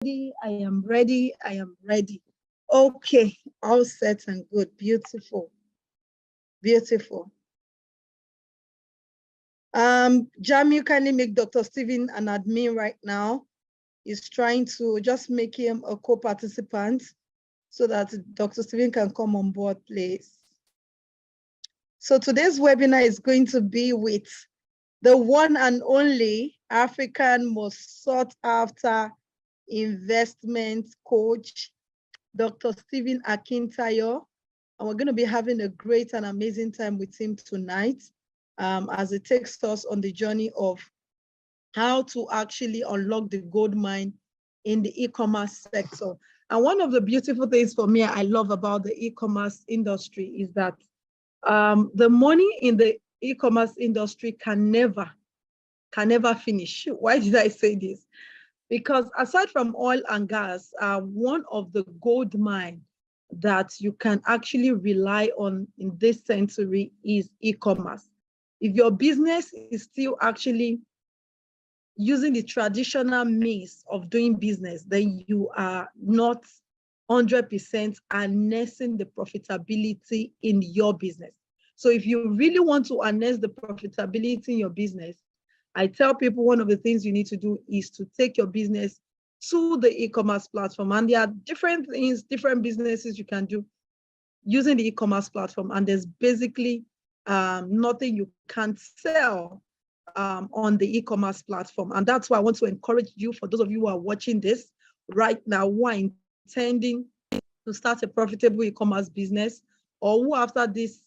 I am ready. I am ready. Okay, all set and good. Beautiful. Beautiful. Jam, you kindly make Dr. Stephen an admin right now. He's trying to just make him a co-participant so that Dr. Stephen can come on board, please. So today's webinar is going to be with the one and only African most sought after investment coach, Dr. Stephen Akintayo. And we're going to be having a great and amazing time with him tonight as it takes us on the journey of how to actually unlock the gold mine in the e-commerce sector. And one of the beautiful things for me I love about the e-commerce industry is that the money in the e-commerce industry can never finish. Why did I say this? Because aside from oil and gas, one of the gold mine that you can actually rely on in this century is e-commerce. If your business is still actually using the traditional means of doing business, then you are not 100% harnessing the profitability in your business. So if you really want to harness the profitability in your business, I tell people one of the things you need to do is to take your business to the e-commerce platform. And there are different things, different businesses you can do using the e-commerce platform. And there's basically nothing you can't sell on the e-commerce platform. And that's why I want to encourage you, for those of you who are watching this right now, who are intending to start a profitable e-commerce business, or who after this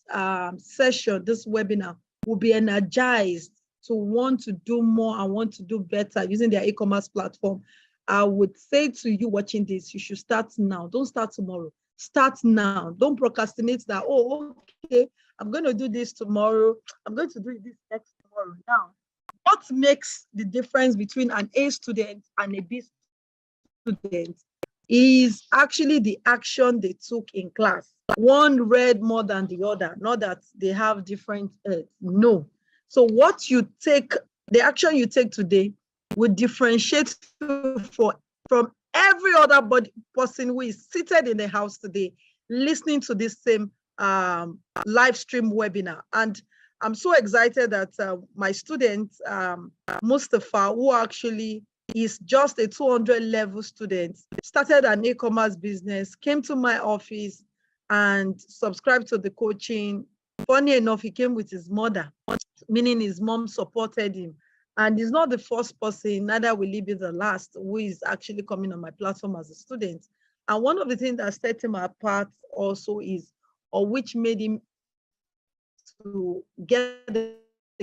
session, this webinar, will be energized to want to do more and want to do better using their e-commerce platform. I would say to you watching this, you should start now. Don't start tomorrow. Start now. Don't procrastinate that, oh, okay, I'm going to do this tomorrow. I'm going to do this next tomorrow. Now, what makes the difference between an A student and a B student is actually the action they took in class. One read more than the other, not that they have different, no. So what you take, the action you take today will differentiate you from every other person who is seated in the house today, listening to this same live stream webinar. And I'm so excited that my student, Mustafa, who actually is just a 200 level student, started an e-commerce business, came to my office and subscribed to the coaching. Funny enough, he came with his mother, meaning his mom supported him. And he's not the first person, neither will he be the last, who is actually coming on my platform as a student. And one of the things that set him apart also is, or which made him to get the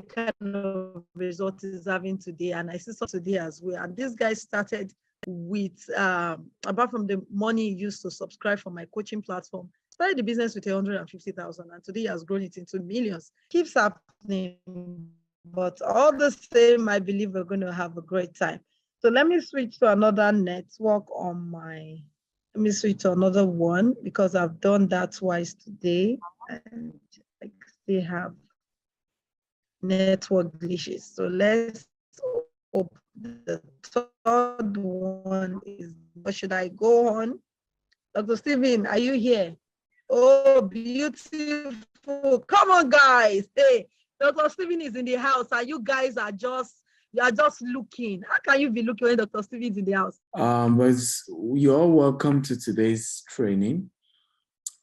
kind of result he's having today, and I see some today as well. And this guy started with, apart from the money he used to subscribe for my coaching platform, started the business with 150,000, and today he has grown it into millions. Keeps happening, but all the same, I believe we're going to have a great time. So let me switch to another network on my, let me switch to another one, because I've done that twice today, and I still have network glitches. So let's open the third one. Is, what should I go on? Dr. Stephen, are you here? Oh, beautiful. Come on, guys. Hey, Dr. Stephen is in the house, and you guys are just, you are just looking. How can you be looking when Dr. Stephen is in the house? But you're all welcome to today's training.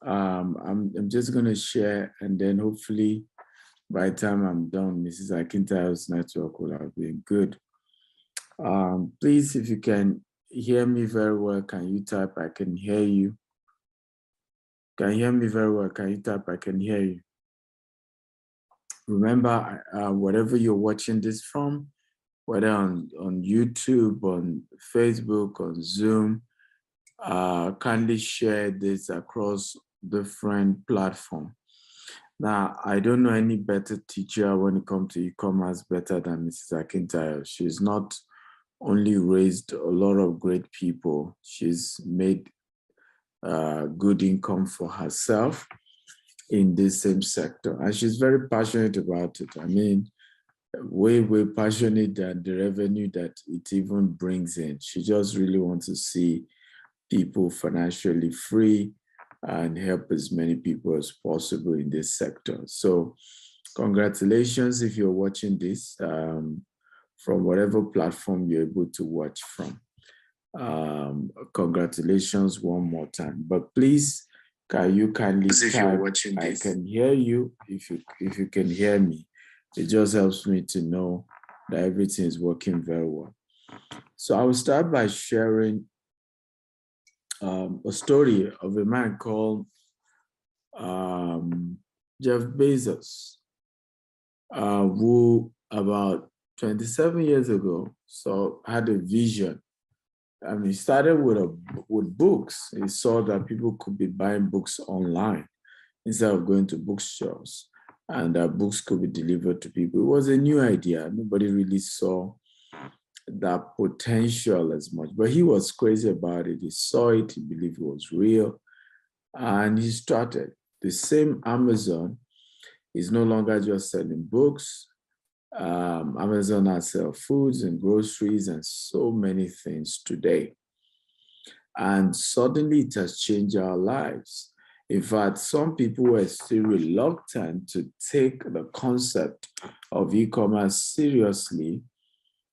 I'm just going to share, and then hopefully by the time I'm done, Mrs. Akintayo's network will have been good. Please, if you can hear me very well, can you type, I can hear you? Can you hear me very well? Can you type, I can hear you? Remember, whatever you're watching this from, whether on YouTube, on Facebook, on Zoom, kindly share this across different platforms. Now, I don't know any better teacher when it comes to e-commerce better than Mrs. Akintayo. She's not only raised a lot of great people, she's made good income for herself in this same sector. And she's very passionate about it. I mean, way, way passionate than the revenue that it even brings in. She just really wants to see people financially free and help as many people as possible in this sector. So congratulations if you're watching this from whatever platform you're able to watch from. Congratulations one more time. But please, can you kindly type, I can hear you if you can hear me. It just helps me to know that everything is working very well. So I will start by sharing a story of a man called Jeff Bezos, who about 27 years ago had a vision. He started with books. He saw that people could be buying books online instead of going to bookstores, and that books could be delivered to people. It was a new idea. Nobody really saw that potential as much, but he was crazy about it. He saw it, he believed it was real, and he started. The same Amazon is no longer just selling books. Amazon now sells foods and groceries and so many things today. And suddenly it has changed our lives. In fact, some people were still reluctant to take the concept of e-commerce seriously,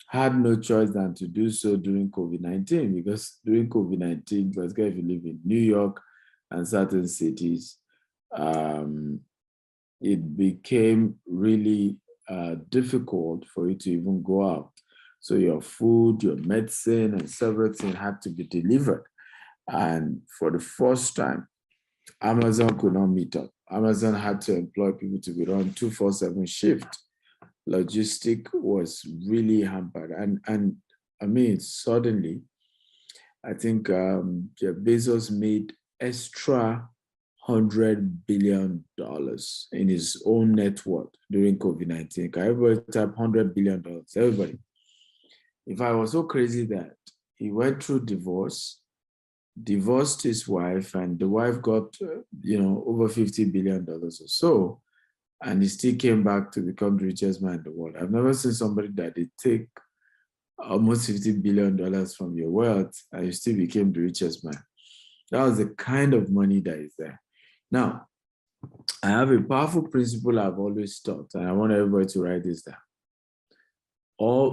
had no choice than to do so during COVID-19, because during COVID-19, particularly if you live in New York and certain cities, it became really difficult for you to even go out. So your food, your medicine, and several things had to be delivered. And for the first time, Amazon could not meet up. Amazon had to employ people to be on 24/7 shift. Logistic was really hampered. And I mean, suddenly, I think Jeff Bezos made extra $100 billion in his own net worth during COVID-19. Can everybody type $100 billion? Everybody. If I was so crazy that he went through divorce, divorced his wife, and the wife got, over $50 billion or so, and he still came back to become the richest man in the world. I've never seen somebody that they take almost $50 billion from your wealth and you still became the richest man. That was the kind of money that is there. Now, I have a powerful principle I've always taught, and I want everybody to write this down.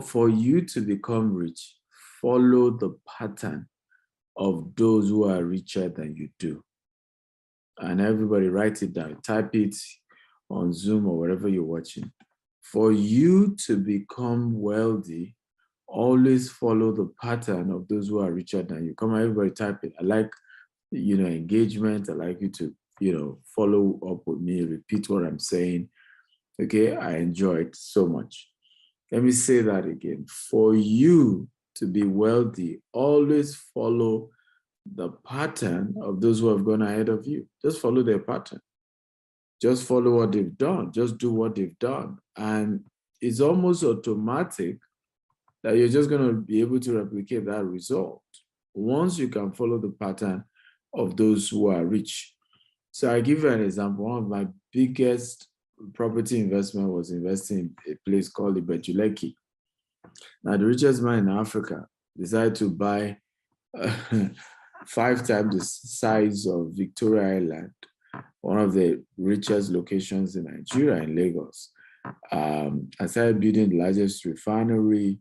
For you to become rich, follow the pattern of those who are richer than you do. And everybody write it down, type it on Zoom or wherever you're watching. For you to become wealthy, always follow the pattern of those who are richer than you. Come on, everybody type it. I like, engagement. I like you to, follow up with me, repeat what I'm saying. Okay, I enjoy it so much. Let me say that again. For you to be wealthy, always follow the pattern of those who have gone ahead of you. Just follow their pattern. Just follow what they've done. Just do what they've done. And it's almost automatic that you're just going to be able to replicate that result once you can follow the pattern of those who are rich. So I give you an example. One of my biggest property investment was investing in a place called Ibejuleki. Now, the richest man in Africa decided to buy 5 times the size of Victoria Island, one of the richest locations in Nigeria, in Lagos. I started building the largest refinery,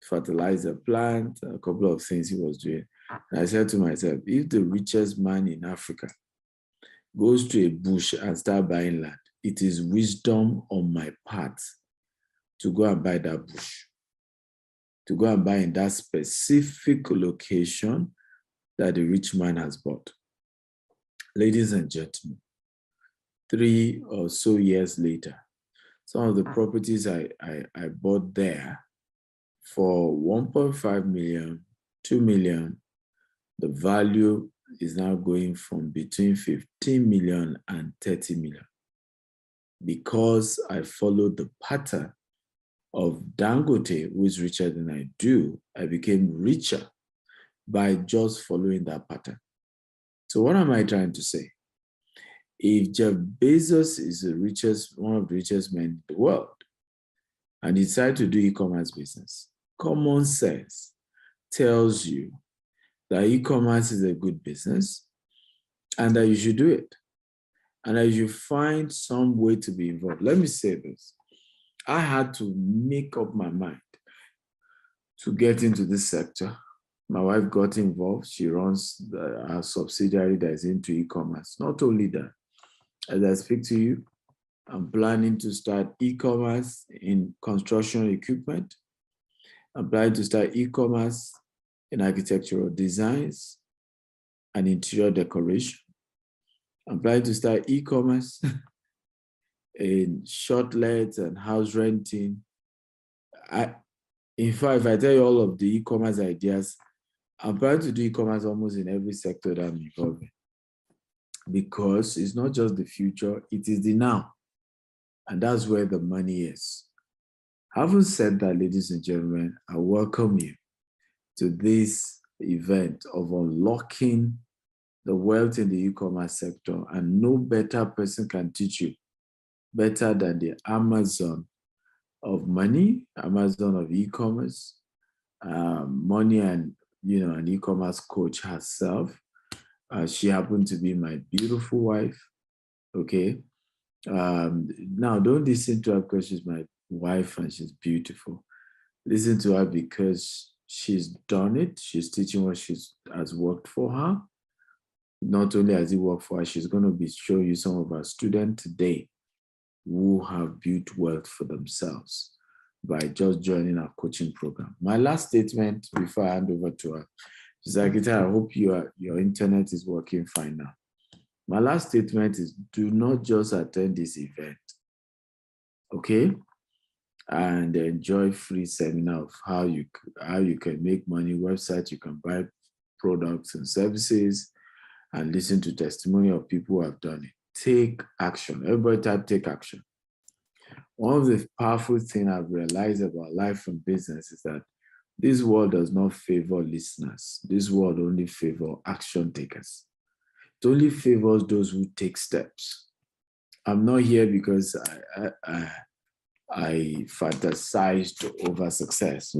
fertilizer plant, a couple of things he was doing. And I said to myself, if the richest man in Africa goes to a bush and start buying land, it is wisdom on my part to go and buy that bush, to go and buy in that specific location that the rich man has bought. Ladies and gentlemen, 3 or so years later, some of the properties I bought there for 1.5 million, 2 million, the value is now going from between 15 million and 30 million. Because I followed the pattern of Dangote, who is richer than I do, I became richer by just following that pattern. So what am I trying to say? If Jeff Bezos is one of the richest men in the world, and decide to do e-commerce business, common sense tells you that e-commerce is a good business and that you should do it and that you find some way to be involved. Let me say this. I had to make up my mind to get into this sector. My wife got involved. She runs a subsidiary that is into e-commerce. Not only that, as I speak to you, I'm planning to start e-commerce in construction equipment. I'm planning to start e-commerce in architectural designs and interior decoration. I'm planning to start e-commerce in shortlets and house renting. In fact, if I tell you all of the e-commerce ideas, I'm planning to do e-commerce almost in every sector that I'm involved in, because it's not just the future, it is the now. And that's where the money is. Having said that, ladies and gentlemen, I welcome you to this event of unlocking the wealth in the e-commerce sector, and no better person can teach you better than the Amazon of money, Amazon of e-commerce, money, and an e-commerce coach herself. She happened to be my beautiful wife. Okay. Now don't listen to her because she's my wife and she's beautiful. Listen to her because she's done it. She's teaching what has worked for her. Not only has it worked for her, she's going to be showing you some of our students today who have built wealth for themselves by just joining our coaching program. My last statement before I hand over to her, Zakita, I hope your internet is working fine now. My last statement is, do not just attend this event, okay? And enjoy free seminar of how you can make money, website you can buy products and services, and listen to testimony of people who have done it. Take action. Everybody type take action. One of the powerful things I've realized about life and business is that this world does not favor listeners. This world only favors action takers. It only favors those who take steps. I'm not here because I fantasized over success.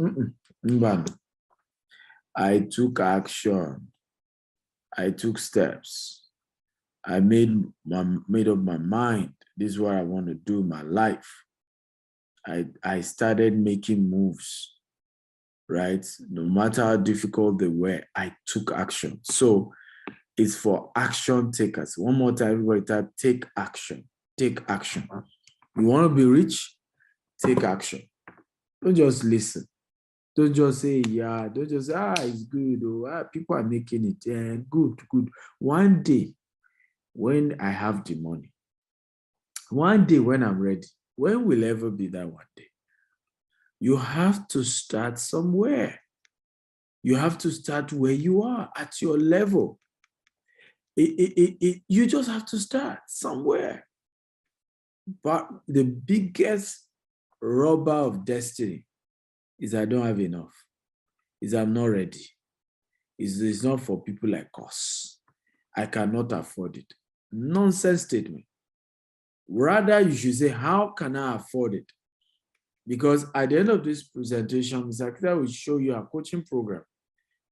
I took action. I took steps. I made up my mind. This is what I want to do in my life. I started making moves, right? No matter how difficult they were, I took action. So it's for action takers. One more time, everybody type, take action. Take action. You want to be rich? Take action. Don't just listen. Don't just say, yeah. Don't just say, it's good. Oh, people are making it. Yeah, good. One day, when I have the money, one day when I'm ready, when will ever be that one day? You have to start somewhere. You have to start where you are, at your level. You just have to start somewhere. But the biggest robber of destiny is I don't have enough. Is I'm not ready. It's not for people like us. I cannot afford it. Nonsense statement. Rather, you should say, how can I afford it? Because at the end of this presentation, Ms. Akita will show you a coaching program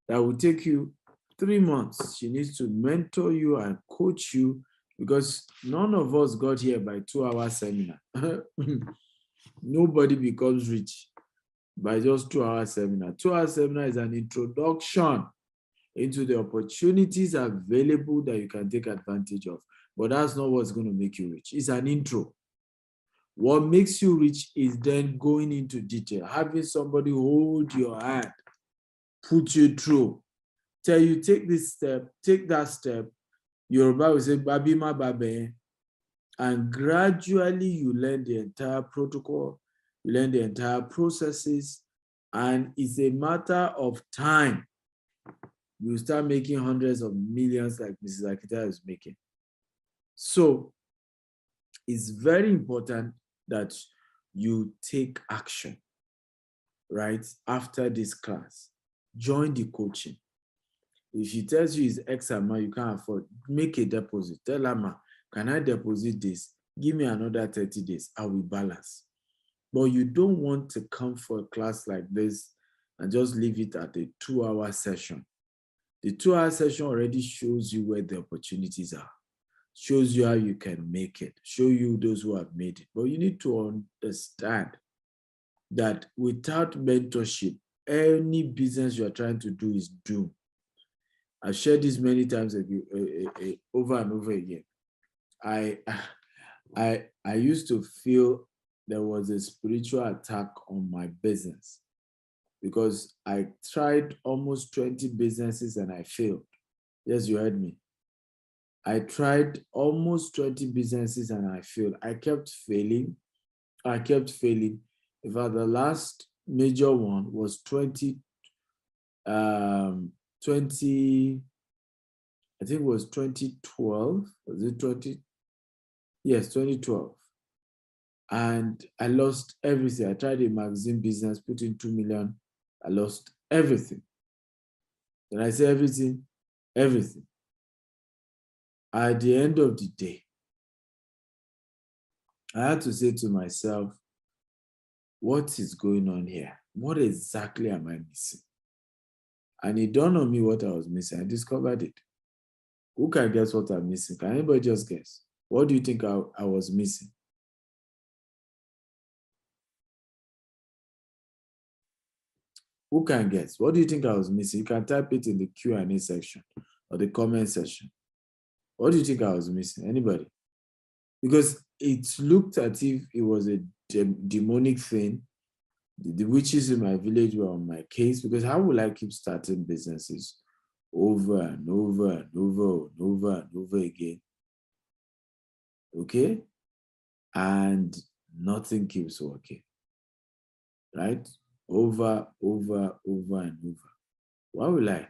that will take you 3 months. She needs to mentor you and coach you, because none of us got here by 2-hour seminar. Nobody becomes rich by just 2-hour seminar. 2-hour seminar is an introduction into the opportunities available that you can take advantage of. But that's not what's going to make you rich. It's an intro. What makes you rich is then going into detail, having somebody hold your hand, put you through, tell you, take this step, take that step. Yoruba will say, Babima Babe. And gradually you learn the entire protocol, you learn the entire processes, and it's a matter of time. You start making hundreds of millions like Mrs. Akita is making. So it's very important that you take action, right? After this class, join the coaching. If she tells you it's X amount you can't afford, make a deposit. Tell her, ma, can I deposit this? Give me another 30 days. I will balance. But you don't want to come for a class like this and just leave it at a 2-hour session. The 2-hour session already shows you where the opportunities are, shows you how you can make it, show you those who have made it. But you need to understand that without mentorship, any business you are trying to do is doomed. I've shared this many times over and over again. I used to feel there was a spiritual attack on my business because I tried almost 20 businesses and I failed. Yes, you heard me. I tried almost 20 businesses and I failed. I kept failing. In fact, the last major one was 20, I think it was 2012. Was it 20? Yes, 2012. And I lost everything. I tried a magazine business, put in 2 million. I lost everything. When I say everything, everything. At the end of the day, I had to say to myself, what is going on here? What exactly am I missing? And it dawned on me what I was missing. I discovered it. Who can guess what I'm missing? Can anybody just guess? What do you think I was missing? Who can guess? What do you think I was missing? You can type it in the Q&A section or the comment section. What do you think I was missing? Anybody? Because it looked as if it was a demonic thing. The witches in my village were on my case, because how will I keep starting businesses over and over and over and over and over again? Okay? And nothing keeps working. Right? Over and over. Why will I?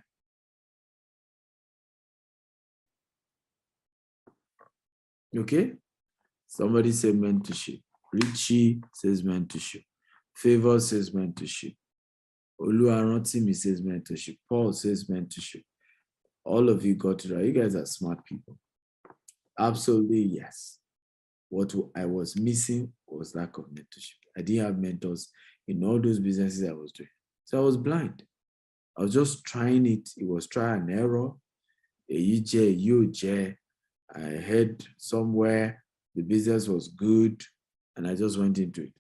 Okay? Somebody said mentorship. Richie says mentorship. Favor says mentorship. Oluwarantimi says mentorship. Paul says mentorship. All of you got it right. You guys are smart people. Absolutely, yes. What I was missing was lack of mentorship. I didn't have mentors in all those businesses I was doing. So I was blind. I was just trying it. It was try and error. I heard somewhere the business was good and I just went into it.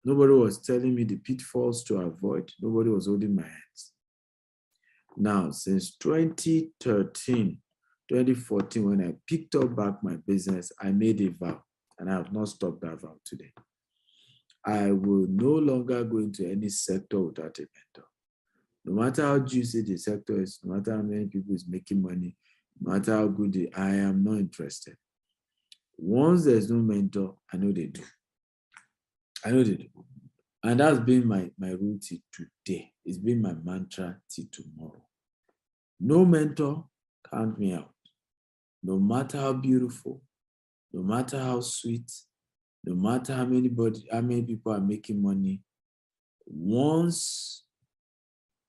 Nobody was telling me the pitfalls to avoid. Nobody was holding my hands. Now, since 2013, 2014, when I picked up back my business, I made a vow, and I have not stopped that vow today. I will no longer go into any sector without a mentor. No matter how juicy the sector is, no matter how many people is making money, no matter how good I am not interested. Once there's no mentor, I know they do. And that's been my rule till today. It's been my mantra till tomorrow. No mentor, count me out. No matter how beautiful, no matter how sweet, no matter how many people are making money, once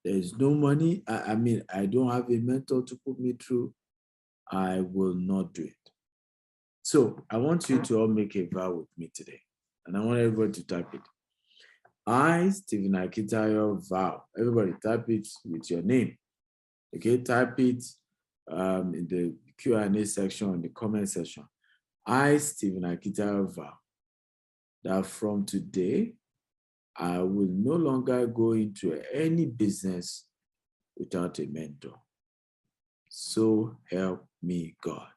there's no money, I don't have a mentor to put me through, I will not do it. So I want you to all make a vow with me today. And I want everybody to type it. I, Stephen Akitayo, vow. Everybody type it with your name. Okay, type it in the Q&A section, in the comment section. I, Stephen Akitayo, vow that from today, I will no longer go into any business without a mentor. So help me God.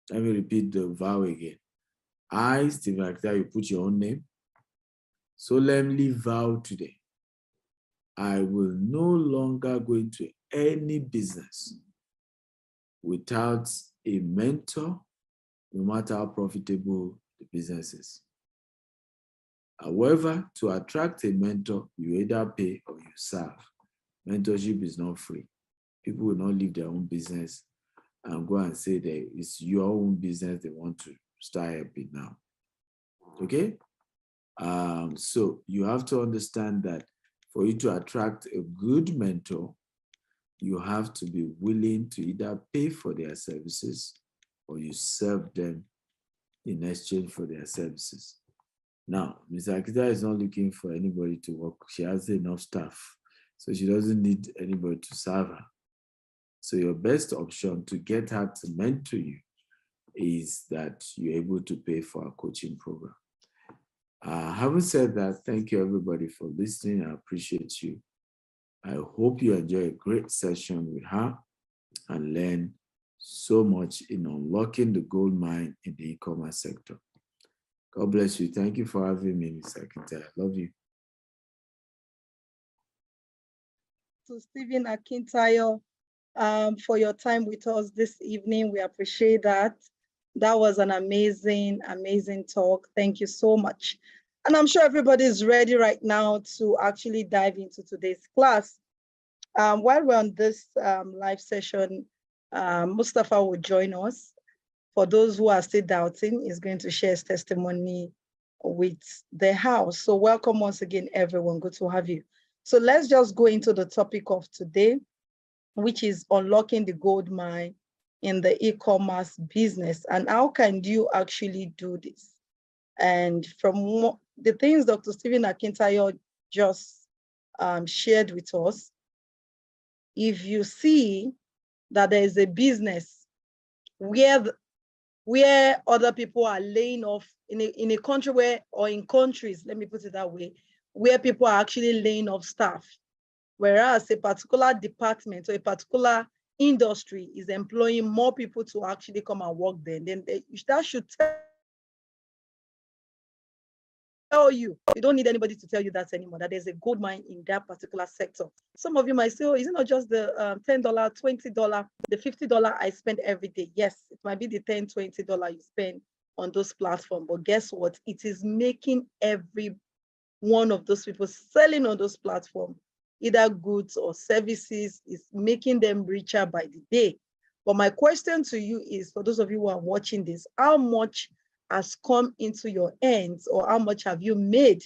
Let me repeat the vow again. I, Stephen Akitayo, you put your own name. Solemnly vow today, I will no longer go into any business without a mentor, no matter how profitable the business is. However, to attract a mentor, you either pay or you serve. Mentorship is not free. People will not leave their own business and go and say that it's your own business they want to start helping now. Okay? So you have to understand that for you to attract a good mentor, you have to be willing to either pay for their services or you serve them in exchange for their services. Now, Ms. Akita is not looking for anybody to work. She has enough staff, so she doesn't need anybody to serve her. So your best option to get her to mentor you is that you're able to pay for a coaching program. Having said that, thank you everybody for listening. I appreciate you. I hope you enjoy a great session with her and learn so much in unlocking the gold mine in the e-commerce sector. God bless you. Thank you for having me, Ms. Akita. I love you. To Stephen Akintayo, for your time with us this evening. We appreciate that. That was an amazing, amazing talk. Thank you so much. And I'm sure everybody is ready right now to actually dive into today's class. While we're on this live session, Mustafa will join us. For those who are still doubting, he's going to share his testimony with the house. So welcome once again, everyone. Good to have you. So let's just go into the topic of today, which is unlocking the gold mine in the e-commerce business. And how can you actually do this? And from the things Dr. Stephen Akintayo just shared with us, if you see that there is a business where other people are laying off in a country where, or in countries, let me put it that way, where people are actually laying off staff, whereas a particular department or a particular industry is employing more people to actually come and work there, then that should tell you, you don't need anybody to tell you that anymore, that there's a gold mine in that particular sector. Some of you might say, oh, is it not just the $10, $20, the $50 I spend every day? Yes, it might be the $10, $20 you spend on those platforms, but guess what? It is making every one of those people selling on those platforms, either goods or services, is making them richer by the day. But my question to you is, for those of you who are watching this, how much has come into your hands, or how much have you made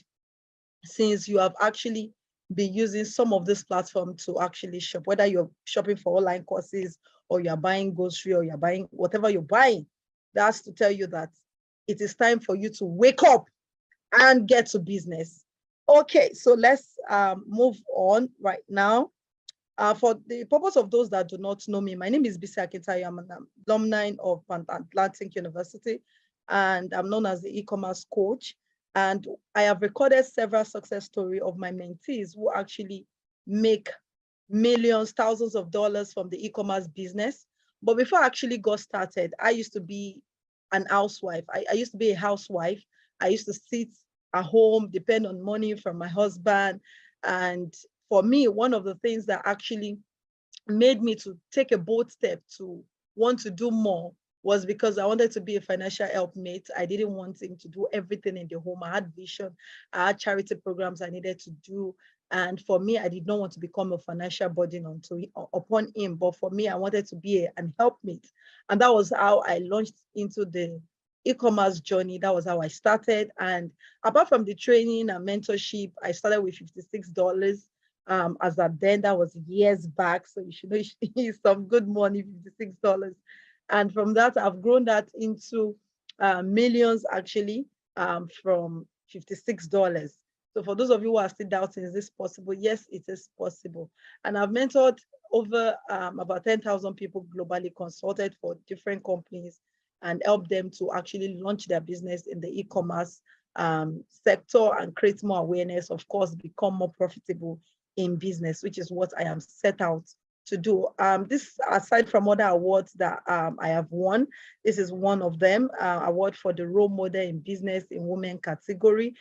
since you have actually been using some of this platform to actually shop, whether you're shopping for online courses or you're buying grocery or you're buying whatever you're buying? That's to tell you that it is time for you to wake up and get to business. Okay, so let's move on right now. For the purpose of those that do not know me, my name is Bisi Akintayo. I'm an alumni of Atlantic University, and I'm known as the e-commerce coach. And I have recorded several success stories of my mentees who actually make millions, thousands of dollars from the e-commerce business. But before I actually got started, I used to be an housewife. I used to be a housewife. I used to sit at home, depend on money from my husband. And for me, one of the things that actually made me to take a bold step to want to do more was because I wanted to be a financial helpmate. I didn't want him to do everything in the home. I had vision. I had charity programs I needed to do. And for me, I did not want to become a financial burden upon him. But for me, I wanted to be an helpmate. And that was how I launched into the e-commerce journey. That was how I started. And apart from the training and mentorship, I started with $56. As at then, that was years back. So you should know it's some good money, $56. And from that, I've grown that into millions actually, from $56. So for those of you who are still doubting, is this possible? Yes, it is possible. And I've mentored over about 10,000 people globally, consulted for different companies, and helped them to actually launch their business in the e-commerce sector and create more awareness, of course, become more profitable in business, which is what I am set out to do. This, aside from other awards that I have won, this is one of them, award for the role model in business in women category.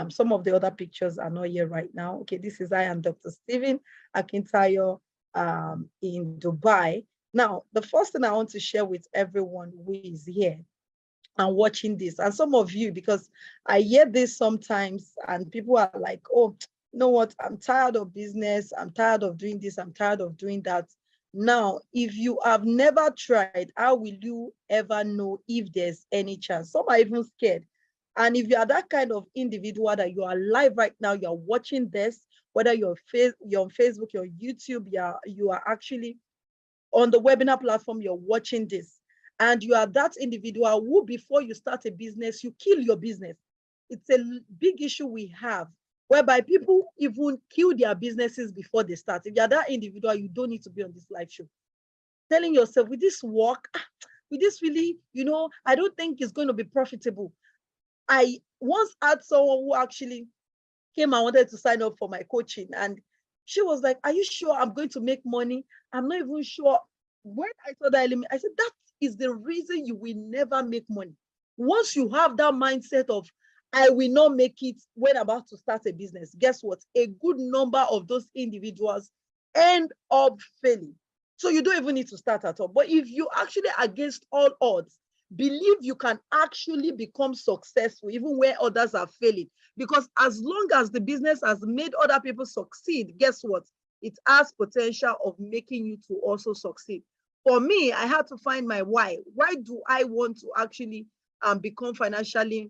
Some of the other pictures are not here right now. Okay, this is I and Dr. Stephen Akintayo in Dubai. Now, the first thing I want to share with everyone who is here and watching this, and some of you, because I hear this sometimes and people are like, oh, you know what, I'm tired of business, I'm tired of doing this, I'm tired of doing that. Now, if you have never tried, how will you ever know if there's any chance? Some are even scared. And if you are that kind of individual that you are live right now, you're watching this, whether you're on Facebook, you're YouTube, you are actually on the webinar platform, you're watching this, and you are that individual who, before you start a business, you kill your business. it's a big issue we have, whereby people even kill their businesses before they start. If you're that individual, you don't need to be on this live show. Telling yourself, with this work, with this really, I don't think it's going to be profitable. I once had someone who actually came and wanted to sign up for my coaching, and she was like, are you sure I'm going to make money? I'm not even sure. When I saw that element, I said, that is the reason you will never make money. Once you have that mindset of, I will not make it when I'm about to start a business, guess what? A good number of those individuals end up failing. So you don't even need to start at all. But if you actually, against all odds, believe you can actually become successful even where others are failing, because as long as the business has made other people succeed, guess what? It has potential of making you to also succeed. For me, I had to find my why. Why do I want to actually become financially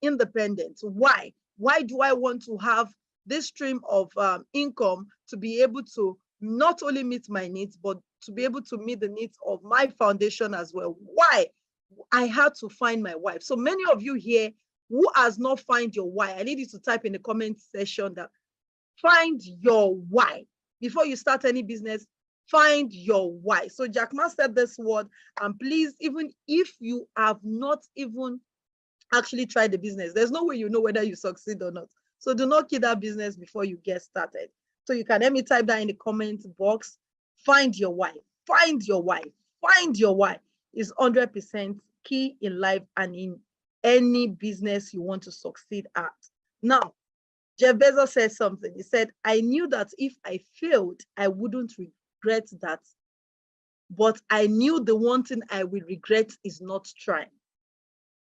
independent? Why? Why do I want to have this stream of income to be able to not only meet my needs, but to be able to meet the needs of my foundation as well? Why? I had to find my why. So many of you here who has not found your why, I need you to type in the comment section that find your why. Before you start any business, find your why. So Jack Ma said this word, and please, even if you have not even actually tried the business, there's no way you know whether you succeed or not. So do not kill that business before you get started. So you can let me type that in the comment box. Find your why. Find your why. Find your why is 100% key in life and in any business you want to succeed at. Now, Jeff Bezos said something. He said, I knew that if I failed, I wouldn't regret that. But I knew the one thing I will regret is not trying.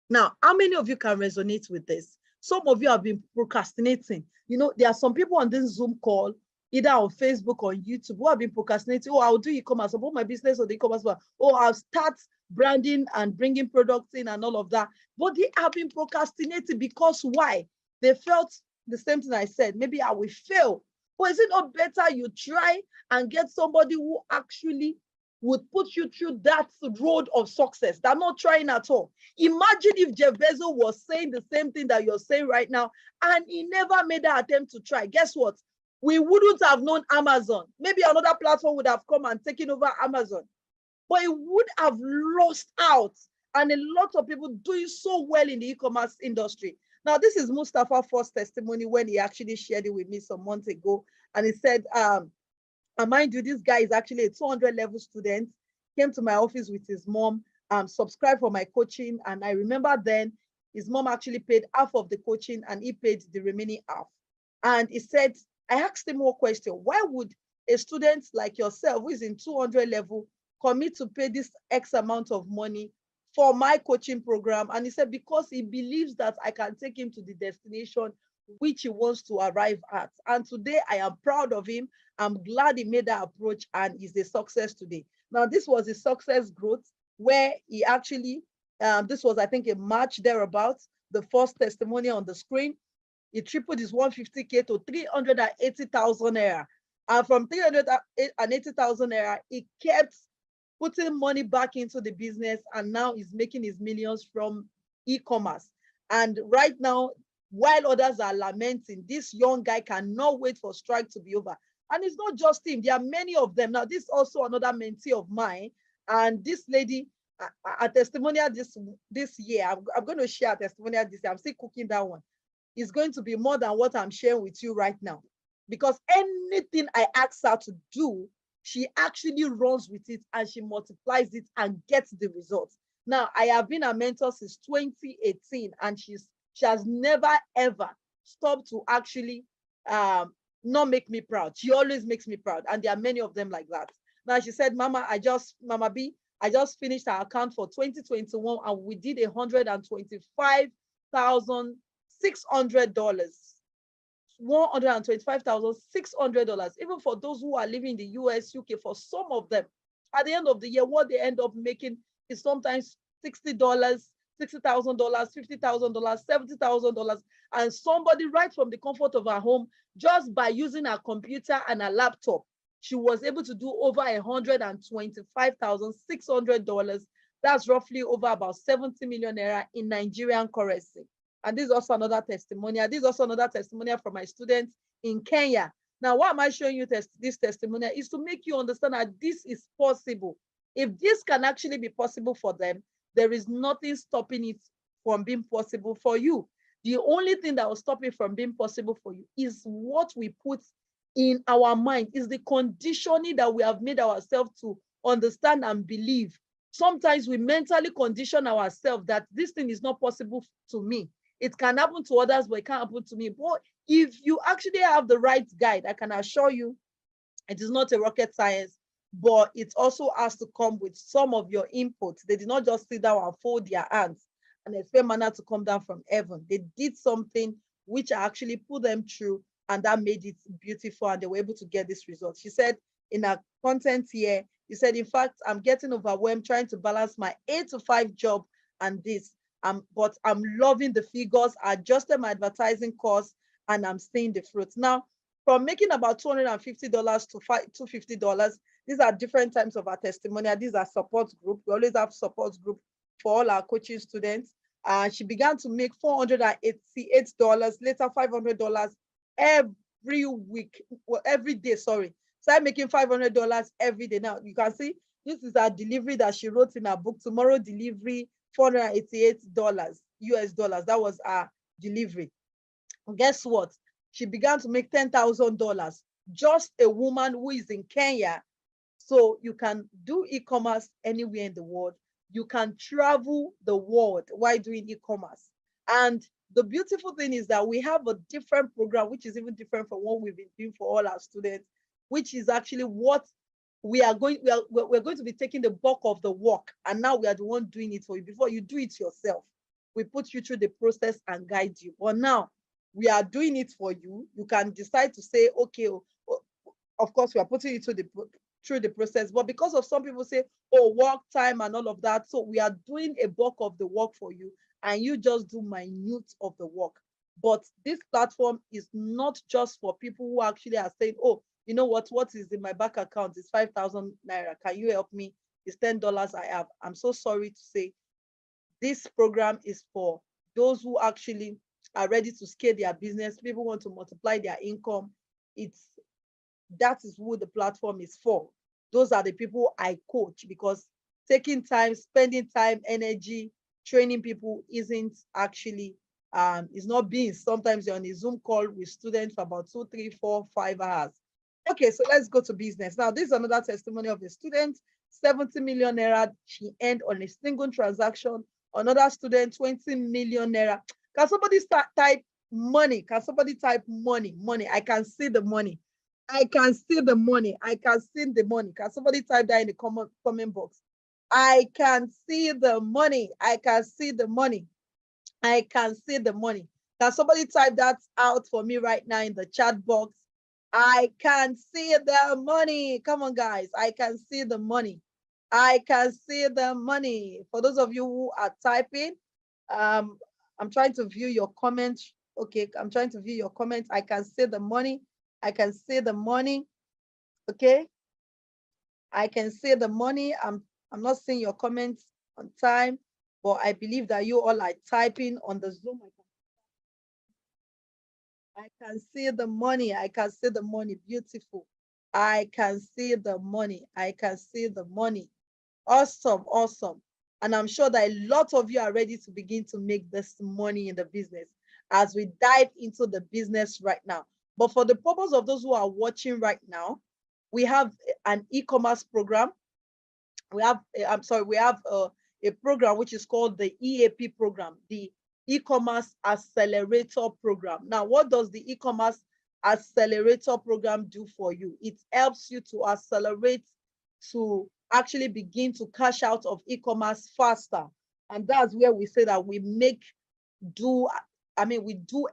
Now, how many of you can resonate with this? Some of you have been procrastinating. There are some people on this Zoom call, either on Facebook or YouTube, who have been procrastinating. Oh, I'll do e-commerce, I'll put my business on the e-commerce. Oh, I'll start branding and bringing products in and all of that. But they have been procrastinating because why? They felt the same thing I said. Maybe I will fail. But is it not better you try and get somebody who actually would put you through that road of success than not trying at all? Imagine if Jeff Bezos was saying the same thing that you're saying right now, and he never made that attempt to try. Guess what? We wouldn't have known Amazon. Maybe another platform would have come and taken over Amazon, but it would have lost out. And a lot of people doing so well in the e-commerce industry. Now, this is Mustafa's first testimony when he actually shared it with me some months ago. And he said, and mind you, this guy is actually a 200 level student, came to my office with his mom, subscribed for my coaching. And I remember then his mom actually paid half of the coaching and he paid the remaining half. And he said, I asked him more question. Why would a student like yourself, who is in 200 level, commit to pay this X amount of money for my coaching program? And he said, because he believes that I can take him to the destination which he wants to arrive at. And today I am proud of him. I'm glad he made that approach and is a success today. Now, this was a success growth where he actually, this was, I think, a March thereabouts, the first testimony on the screen. He tripled his 150K to 380,000 naira. And from 380,000 naira, he kept putting money back into the business, and now he's making his millions from e-commerce. And right now, while others are lamenting, this young guy cannot wait for strike to be over. And it's not just him, there are many of them. Now, this is also another mentee of mine, and this lady, a testimonial this year, I'm going to share a testimonial this year. I'm still cooking that one. It's going to be more than what I'm sharing with you right now, because anything I ask her to do, she actually runs with it and she multiplies it and gets the results. Now, I have been a mentor since 2018, and she has never ever stopped to actually not make me proud. She always makes me proud, and there are many of them like that. Now, she said, Mama B, I just finished our account for 2021 and we did $125,600. $125,600. Even for those who are living in the US, UK, for some of them, at the end of the year, what they end up making is sometimes $60, $60,000, $50,000, $70,000. And somebody right from the comfort of her home, just by using her computer and her laptop, she was able to do over $125,600. That's roughly over about 70 million naira in Nigerian currency. And this is also another testimonial. This is also another testimonial from my students in Kenya. Now, why am I showing you this testimonial? Is to make you understand that this is possible. If this can actually be possible for them, there is nothing stopping it from being possible for you. The only thing that will stop it from being possible for you is what we put in our mind, is the conditioning that we have made ourselves to understand and believe. Sometimes we mentally condition ourselves that this thing is not possible to me. It can happen to others, but it can't happen to me. But if you actually have the right guide, I can assure you it is not a rocket science, but it also has to come with some of your input. They did not just sit down and fold their hands and expect manna to come down from heaven. They did something which actually put them through, and that made it beautiful, and they were able to get this result. She said in her content here, she said, in fact, I'm getting overwhelmed trying to balance my 8 to 5 job and this. But I'm loving the figures. I adjusted my advertising costs and I'm seeing the fruits. Now, from making about $250 to $250, these are different types of our testimonial. These are support group. We always have support group for all our coaching students. She began to make $488, later $500 every week, well, every day, sorry. Started making $500 every day. Now, you can see this is our delivery that she wrote in her book, Tomorrow Delivery, $488 US dollars. That was our delivery. And guess what? She began to make $10,000. Just a woman who is in Kenya. So you can do e-commerce anywhere in the world. You can travel the world while doing e-commerce. And the beautiful thing is that we have a different program, which is even different from what we've been doing for all our students, which is actually what we're going to be taking the bulk of the work. And now we are the one doing it for you. Before you do it yourself, we put you through the process and guide you. But now we are doing it for you. You can decide to say, okay, of course, we are putting you through the process. But because of some people say, oh, work time and all of that, so we are doing a bulk of the work for you, and you just do minute of the work. But this platform is not just for people who actually are saying, oh, you know what is in my bank account is 5,000 naira. Can you help me? It's $10 I have. I'm so sorry to say this program is for those who actually are ready to scale their business. People want to multiply their income. That is who the platform is for. Those are the people I coach, because taking time, spending time, energy, training people isn't actually, it's not being. Sometimes you're on a Zoom call with students for about 2, 3, 4, 5 hours. Okay, so let's go to business. Now, this is another testimony of a student, 70 million naira she earned on a single transaction. Another student, 20 million naira. Can somebody type money? Can somebody type money? Money. I can see the money. I can see the money. I can see the money. Can somebody type that in the comment box? I can see the money. I can see the money. I can see the money. Can somebody type that out for me right now in the chat box? I can see the money. Come on, guys. I can see the money. I can see the money. For those of you who are typing, I'm trying to view your comments. Okay, I'm trying to view your comments. I can see the money. I can see the money. Okay. I can see the money. I'm not seeing your comments on time, but I believe that you all are typing on the Zoom. I can see the money. I can see the money. Beautiful. I can see the money. I can see the money. Awesome. Awesome. And I'm sure that a lot of you are ready to begin to make this money in the business as we dive into the business right now. But for the purpose of those who are watching right now, we have an e-commerce program. We have, we have a program which is called the EAP program, the e-commerce accelerator program. Now, what does the e-commerce accelerator program do for you? It helps you to accelerate, to actually begin to cash out of e-commerce faster. And that's where we say that we do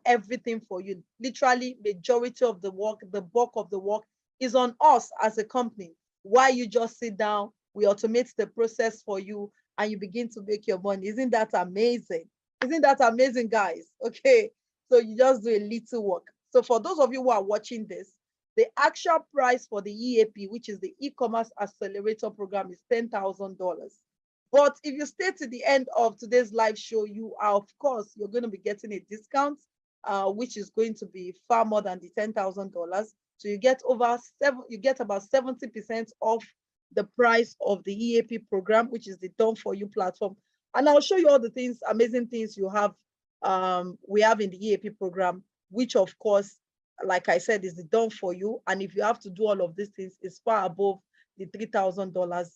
everything for you. Literally, majority of the work, the bulk of the work is on us as a company. Why you just sit down, we automate the process for you, and you begin to make your money. Isn't that amazing? Isn't that amazing, guys? Okay, so you just do a little work. So for those of you who are watching this, the actual price for the EAP, which is the e-commerce accelerator program, is $10,000. But if you stay to the end of today's live show, you are, of course, you're going to be getting a discount, which is going to be far more than the $10,000. So you get about 70% off the price of the EAP program, which is the Done For You platform. And I'll show you all the things, amazing things we have in the EAP program, which of course, like I said, is the Done For You. And if you have to do all of these things, it's far above the $3,000,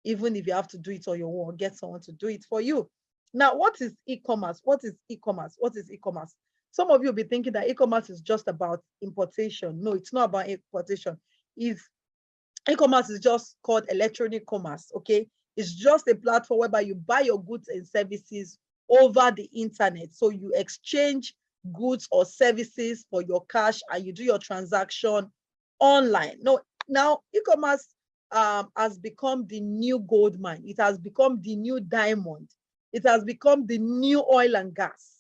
even if you have to do it on your own or get someone to do it for you. Now, what is e-commerce? What is e-commerce? What is e-commerce? Some of you will be thinking that e-commerce is just about importation. No, it's not about importation. E-commerce is just called electronic commerce, okay? It's just a platform whereby you buy your goods and services over the internet. So you exchange goods or services for your cash and you do your transaction online. No, now e-commerce has become the new gold mine. It has become the new diamond. It has become the new oil and gas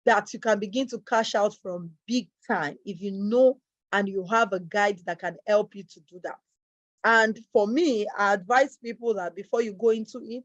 that you can begin to cash out from big time if you know and you have a guide that can help you to do that. And for me, I advise people that before you go into it,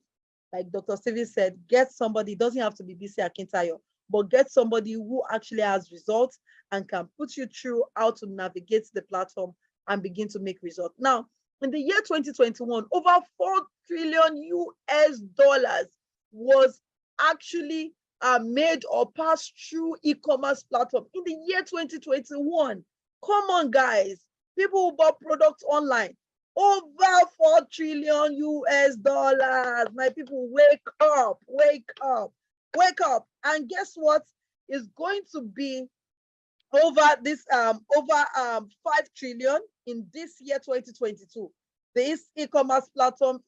like Dr. Steven said, get somebody, it doesn't have to be BC Akintayo, but get somebody who actually has results and can put you through how to navigate the platform and begin to make results. Now, in the year 2021, over 4 trillion US dollars was actually made or passed through e-commerce platform in the year 2021. Come on, guys. People who bought products online, over 4 trillion US dollars. My people, wake up, wake up, wake up. And guess what? Is going to be over 5 trillion in this year 2022. This e-commerce platform,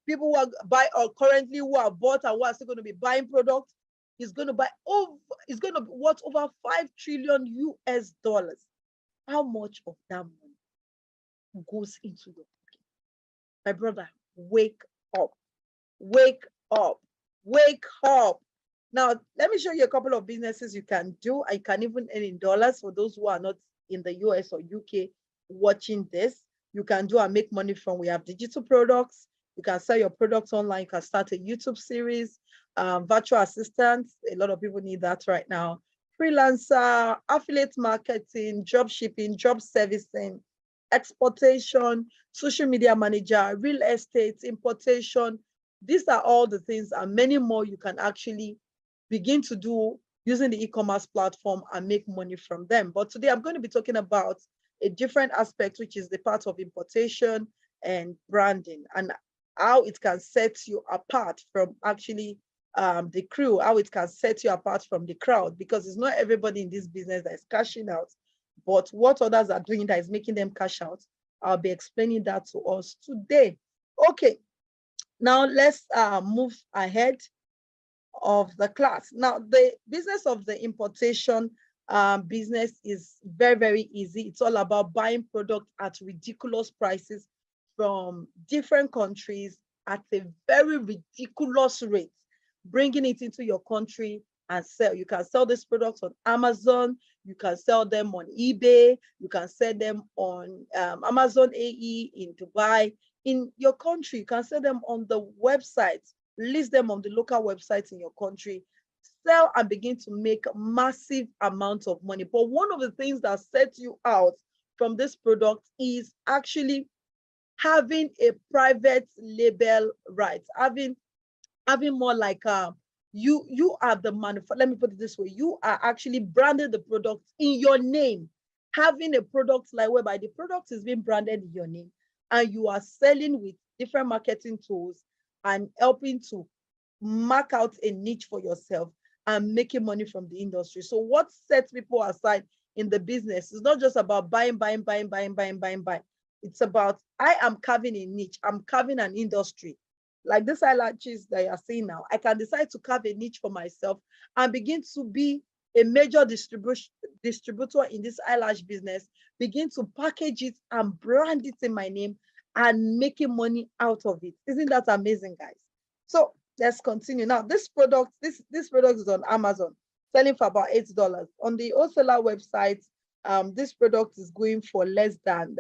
people who are currently who are bought and who are still going to be buying products, is going to be worth over 5 trillion US dollars. How much of that money goes into your pocket? My brother, wake up, wake up, wake up. Now, let me show you a couple of businesses you can do. I can even earn in dollars for those who are not in the US or UK watching this. You can do and make money from. We have digital products. You can sell your products online. You can start a YouTube series, virtual assistants. A lot of people need that right now. Freelancer, affiliate marketing, drop shipping, job servicing, exportation, social media manager, real estate, importation. These are all the things and many more you can actually begin to do using the e-commerce platform and make money from them. But today I'm going to be talking about a different aspect, which is the part of importation and branding and how it can set you apart from actually the crew, how it can set you apart from the crowd, because it's not everybody in this business that is cashing out, but what others are doing that is making them cash out. I'll be explaining that to us today. Okay, now let's move ahead of the class. Now, the business of the importation business is very, very easy. It's all about buying product at ridiculous prices from different countries at a very ridiculous rate, bringing it into your country and sell. You can sell these products on Amazon, you can sell them on eBay, you can sell them on Amazon AE in Dubai. In your country, you can sell them on the websites, list them on the local websites in your country, sell and begin to make massive amounts of money. But one of the things that sets you out from this product is actually having a private label rights, having more like you are the manufacturer. Let me put it this way: you are actually branded the product in your name, having a product like whereby the product is being branded in your name, and you are selling with different marketing tools and helping to mark out a niche for yourself and making money from the industry. So what sets people aside in the business is not just about buying. It's about, I am carving a niche, I'm carving an industry. Like this eyelashes that you are seeing now, I can decide to carve a niche for myself and begin to be a major distributor in this eyelash business, begin to package it and brand it in my name and making money out of it. Isn't that amazing, guys? So let's continue. Now, this product is on Amazon, selling for about $8. On the wholesaler website, this product is going for less than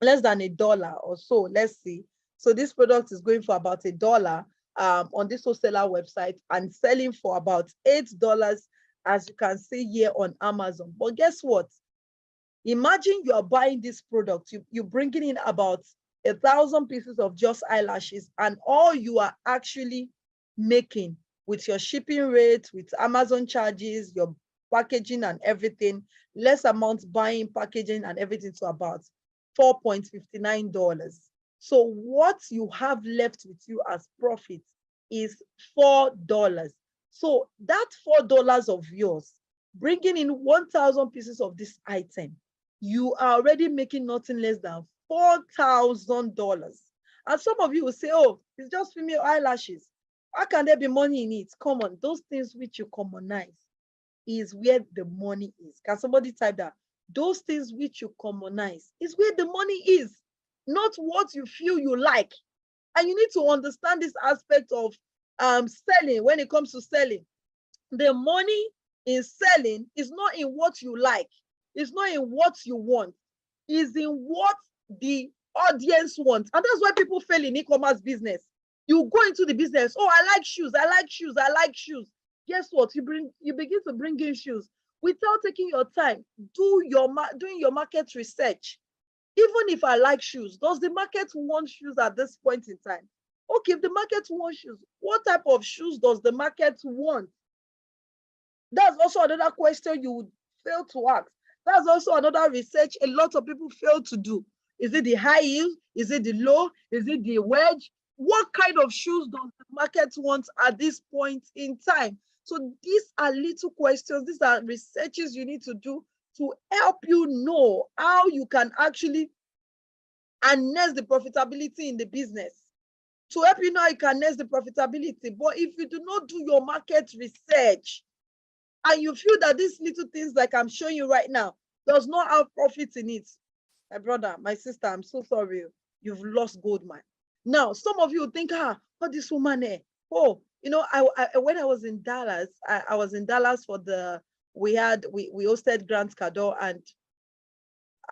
$1 or so. Let's see. So this product is going for about $1 on this wholesaler website and selling for about $8, as you can see here on Amazon. But guess what? Imagine you are buying this product, you're bringing in about 1,000 pieces of just eyelashes, and all you are actually making with your shipping rate, with Amazon charges, your packaging and everything, less amount buying, packaging and everything, to about $4.59. So what you have left with you as profit is $4. So that $4 of yours, bringing in 1,000 pieces of this item, you are already making nothing less than $4,000. And some of you will say, oh, it's just female eyelashes. How can there be money in it? Come on, those things which you commonize is where the money is. Can somebody type that? Those things which you commonize is where the money is, not what you feel you like. And you need to understand this aspect of selling. When it comes to selling, the money in selling is not in what you like. It's not in what you want. It's in what the audience wants. And that's why people fail in e-commerce business. You go into the business, oh, I like shoes, I like shoes, I like shoes. Guess what? You begin to bring in shoes without taking your time, doing your market research. Even if I like shoes, does the market want shoes at this point in time? Okay, if the market wants shoes, what type of shoes does the market want? That's also another question you would fail to ask. That's also another research a lot of people fail to do. Is it the high heel? Is it the low? Is it the wedge? What kind of shoes does the market want at this point in time? So these are little questions. These are researches you need to do to help you know how you can actually harness the profitability in the business. To help you know how you can harness the profitability. But if you do not do your market research, and you feel that these little things like I'm showing you right now does not have profit in it, my brother, my sister, I'm so sorry. You've lost gold, man. Now, some of you think, what this woman here? Oh, you know, when I was in Dallas, I was in Dallas for we hosted Grant Cardone, and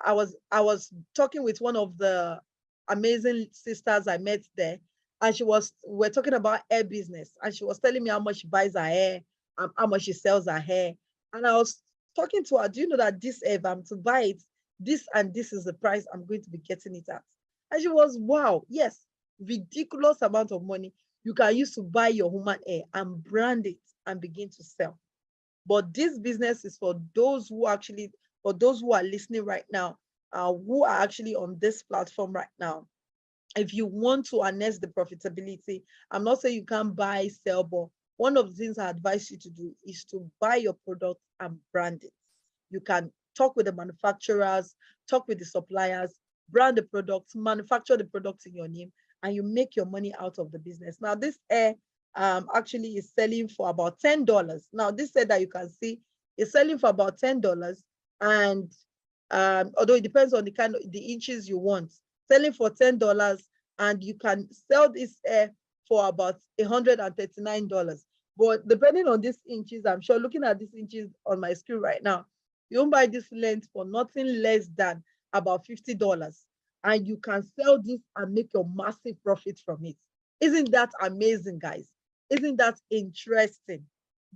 I was talking with one of the amazing sisters I met there, and we're talking about hair business, and she was telling me how much she buys her hair, how much she sells her hair. And I was talking to her, do you know that this hair, if I'm to buy it, this and this is the price I'm going to be getting it at? And she was, wow, yes, ridiculous amount of money you can use to buy your human hair and brand it and begin to sell. But this business is for those who are listening right now, who are actually on this platform right now. If you want to harness the profitability, I'm not saying you can't buy, sell, but one of the things I advise you to do is to buy your product and brand it. You can talk with the manufacturers, talk with the suppliers, brand the products, manufacture the products in your name, and you make your money out of the business. Now, this hair actually is selling for about $10. Now, this hair that you can see is selling for about $10, and although it depends on the inches you want, selling for $10, and you can sell this hair for about $139. But depending on these inches, I'm sure looking at these inches on my screen right now, you won't buy this length for nothing less than about $50. And you can sell this and make a massive profit from it. Isn't that amazing, guys? Isn't that interesting?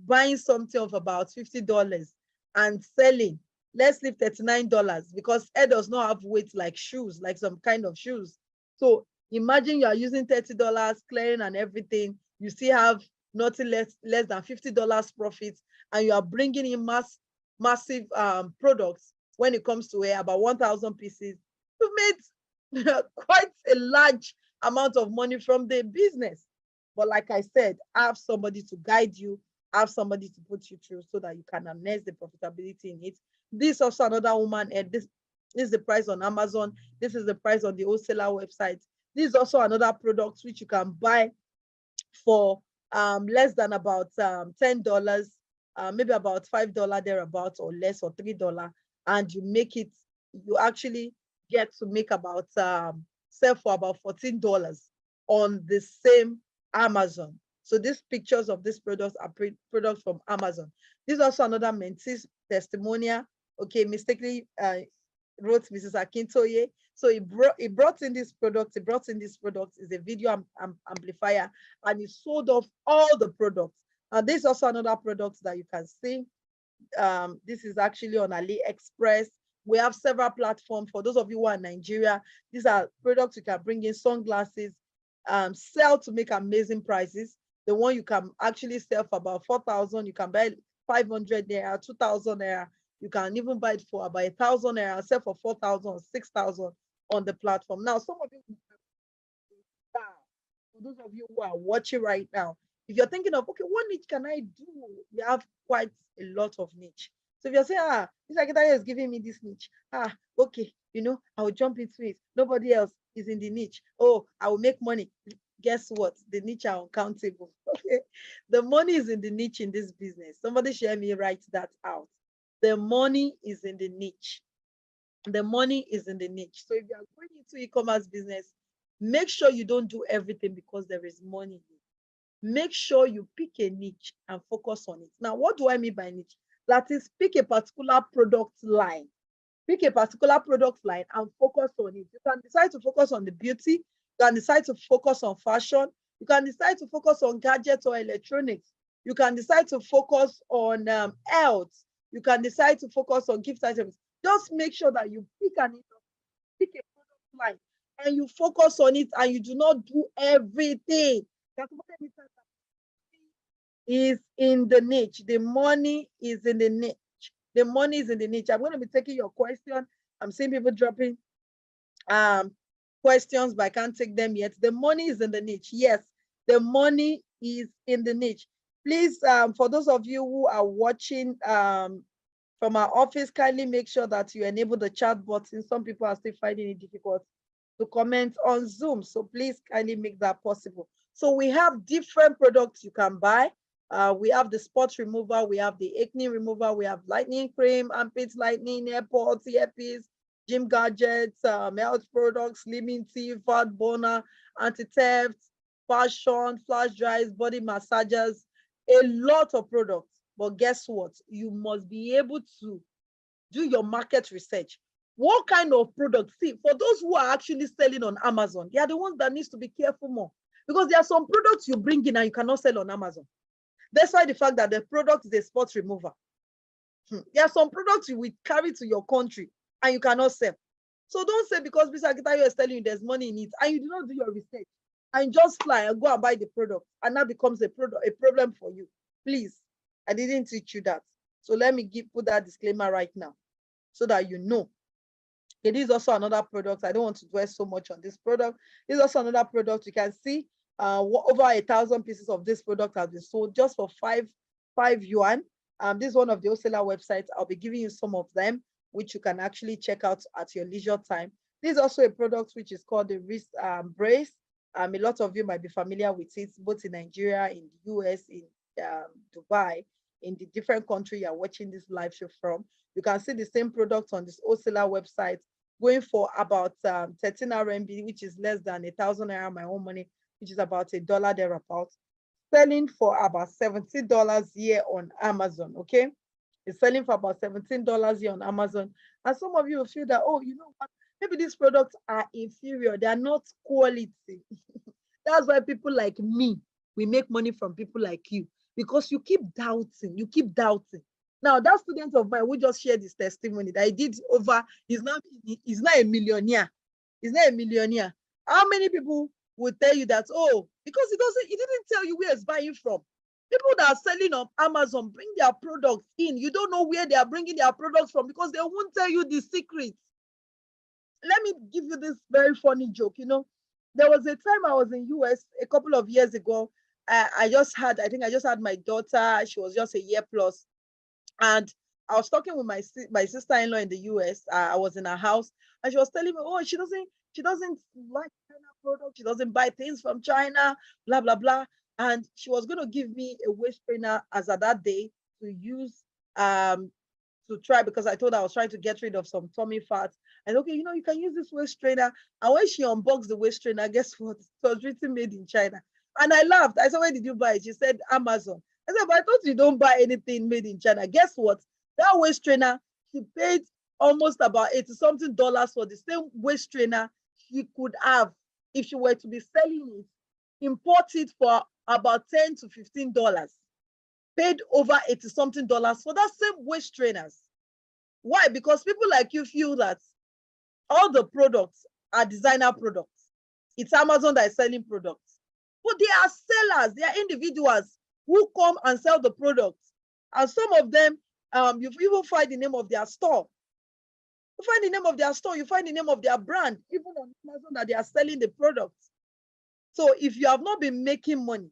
Buying something of about $50 and selling, let's leave $39, because hair does not have weight like shoes, like some kind of shoes. So imagine you are using $30, clearing and everything. You still have nothing less than $50 profit, and you are bringing in massive products. When it comes to hair, about 1,000 pieces, you've made quite a large amount of money from the business. But like I said, have somebody to guide you, have somebody to put you through so that you can harness the profitability in it. This is also another woman, and this is the price on Amazon. This is the price on the wholesaler website. This is also another product which you can buy for less than about $10, maybe about $5 thereabouts, or less, or $3, and you actually get to make about sell for about $14 on the same Amazon. So these pictures of these products are products from Amazon. This is also another mentee's testimonial. Okay, mistakenly wrote Mrs. Akintoye. So he brought in this product. He brought in this product is a video amplifier, and he sold off all the products. And this is also another product that you can see. This is actually on AliExpress. We have several platforms. For those of you who are in Nigeria, these are products you can bring in, sunglasses, sell to make amazing prices. The one you can actually sell for about 4,000, you can buy 500 naira, 2,000 naira. You can even buy it for about 1,000 naira, sell for 4,000, 6,000 on the platform. Now, some of you, for those of you who are watching right now, if you're thinking of, okay, what niche can I do? We have quite a lot of niche. So if you're saying, this secretary is giving me this niche, okay, I will jump into it. Nobody else is in the niche. Oh, I will make money. Guess what? The niche are uncountable. Okay, the money is in the niche in this business. Somebody share me, write that out. The money is in the niche. The money is in the niche. So if you are going into e-commerce business, make sure you don't do everything because there is money. Make sure you pick a niche and focus on it. Now, what do I mean by niche? That is, pick a particular product line. Pick a particular product line and focus on it. You can decide to focus on the beauty. You can decide to focus on fashion. You can decide to focus on gadgets or electronics. You can decide to focus on health. You can decide to focus on gift items. Just make sure that you pick a product line and you focus on it, and you do not do everything. Is in the niche. The money is in the niche. The money is in the niche. I'm going to be taking your question. I'm seeing people dropping questions, but I can't take them yet. The money is in the niche. Yes, the money is in the niche. Please, for those of you who are watching from our office, kindly make sure that you enable the chat button. Some people are still finding it difficult to comment on Zoom. So please kindly make that possible. So we have different products you can buy. We have the spot remover, we have the acne remover, we have lightning cream, armpit lightning, AirPods, earpiece, gym gadgets, health products, slimming tea, fat burner, anti-theft, fashion, flash dries, body massagers, a lot of products. But guess what? You must be able to do your market research. What kind of products? See, for those who are actually selling on Amazon, they are the ones that needs to be careful more, because there are some products you bring in and you cannot sell on Amazon. That's why the fact that the product is a spot remover. There are some products you will carry to your country and you cannot sell. So don't say because Mr. Akitayo is telling you there's money in it and you do not do your research and just fly and go and buy the product, and that becomes a problem for you. Please, I didn't teach you that. So let me put that disclaimer right now so that you know. It is also another product. I don't want to dwell so much on this product. This is also another product. You can see over 1,000 pieces of this product have been sold just for 5 yuan. This is one of the wholesaler websites. I'll be giving you some of them, which you can actually check out at your leisure time. This is also a product which is called the wrist brace. A lot of you might be familiar with it, both in Nigeria, in the US, in Dubai, in the different country you're watching this live show from. You can see the same product on this wholesaler website going for about 13 RMB, which is less than 1,000 naira, my own money, which is about $1 thereabouts, selling for about $17 here on Amazon. Okay, it's selling for about $17 here on Amazon. And some of you will feel that, oh, you know what, maybe these products are inferior, they are not quality. That's why people like me, we make money from people like you, because you keep doubting. Now, that student of mine who just shared his testimony that he did over, he's not a millionaire. He's not a millionaire. How many people will tell you that, oh, because he didn't tell you where he's buying from. People that are selling on Amazon bring their products in. You don't know where they are bringing their products from because they won't tell you the secrets. Let me give you this very funny joke. You know, there was a time I was in US a couple of years ago. I just had my daughter. She was just a year plus. And I was talking with my sister-in-law in the US. I was in her house, and she was telling me, oh, she doesn't like China products. She doesn't buy things from China, blah, blah, blah. And she was going to give me a waist trainer as at that day to use to try, because I told her I was trying to get rid of some tummy fat. And okay, you know, you can use this waist trainer. And when she unboxed the waist trainer, guess what? It was written made in China. And I laughed. I said, where did you buy it? She said, Amazon. I said, but I thought you don't buy anything made in China. Guess what? That waist trainer, she paid almost about $80-something for the same waist trainer she could have if she were to be selling it, import it for about $10 to $15, paid over $80-something for that same waist trainers. Why? Because people like you feel that all the products are designer products. It's Amazon that is selling products. But they are sellers, they are individuals who come and sell the products. And some of them, you even find the name of their store. You find the name of their store, you find the name of their brand, even on Amazon, that they are selling the products. So if you have not been making money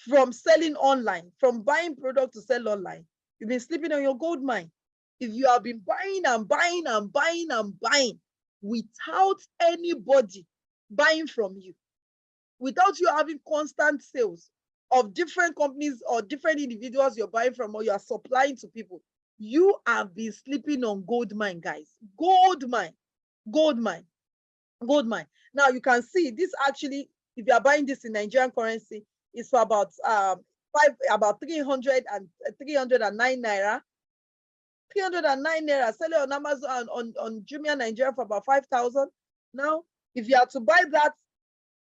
from selling online, from buying products to sell online, you've been sleeping on your gold mine. If you have been buying and buying and buying and buying without anybody buying from you, without you having constant sales of different companies or different individuals you're buying from or you are supplying to people, you have been sleeping on gold mine, guys. Gold mine, gold mine, gold mine. Now you can see this actually, if you are buying this in Nigerian currency, it's for about 309 naira. 309 naira, sell it on Amazon, on Jumia Nigeria for about 5,000. Now, if you are to buy that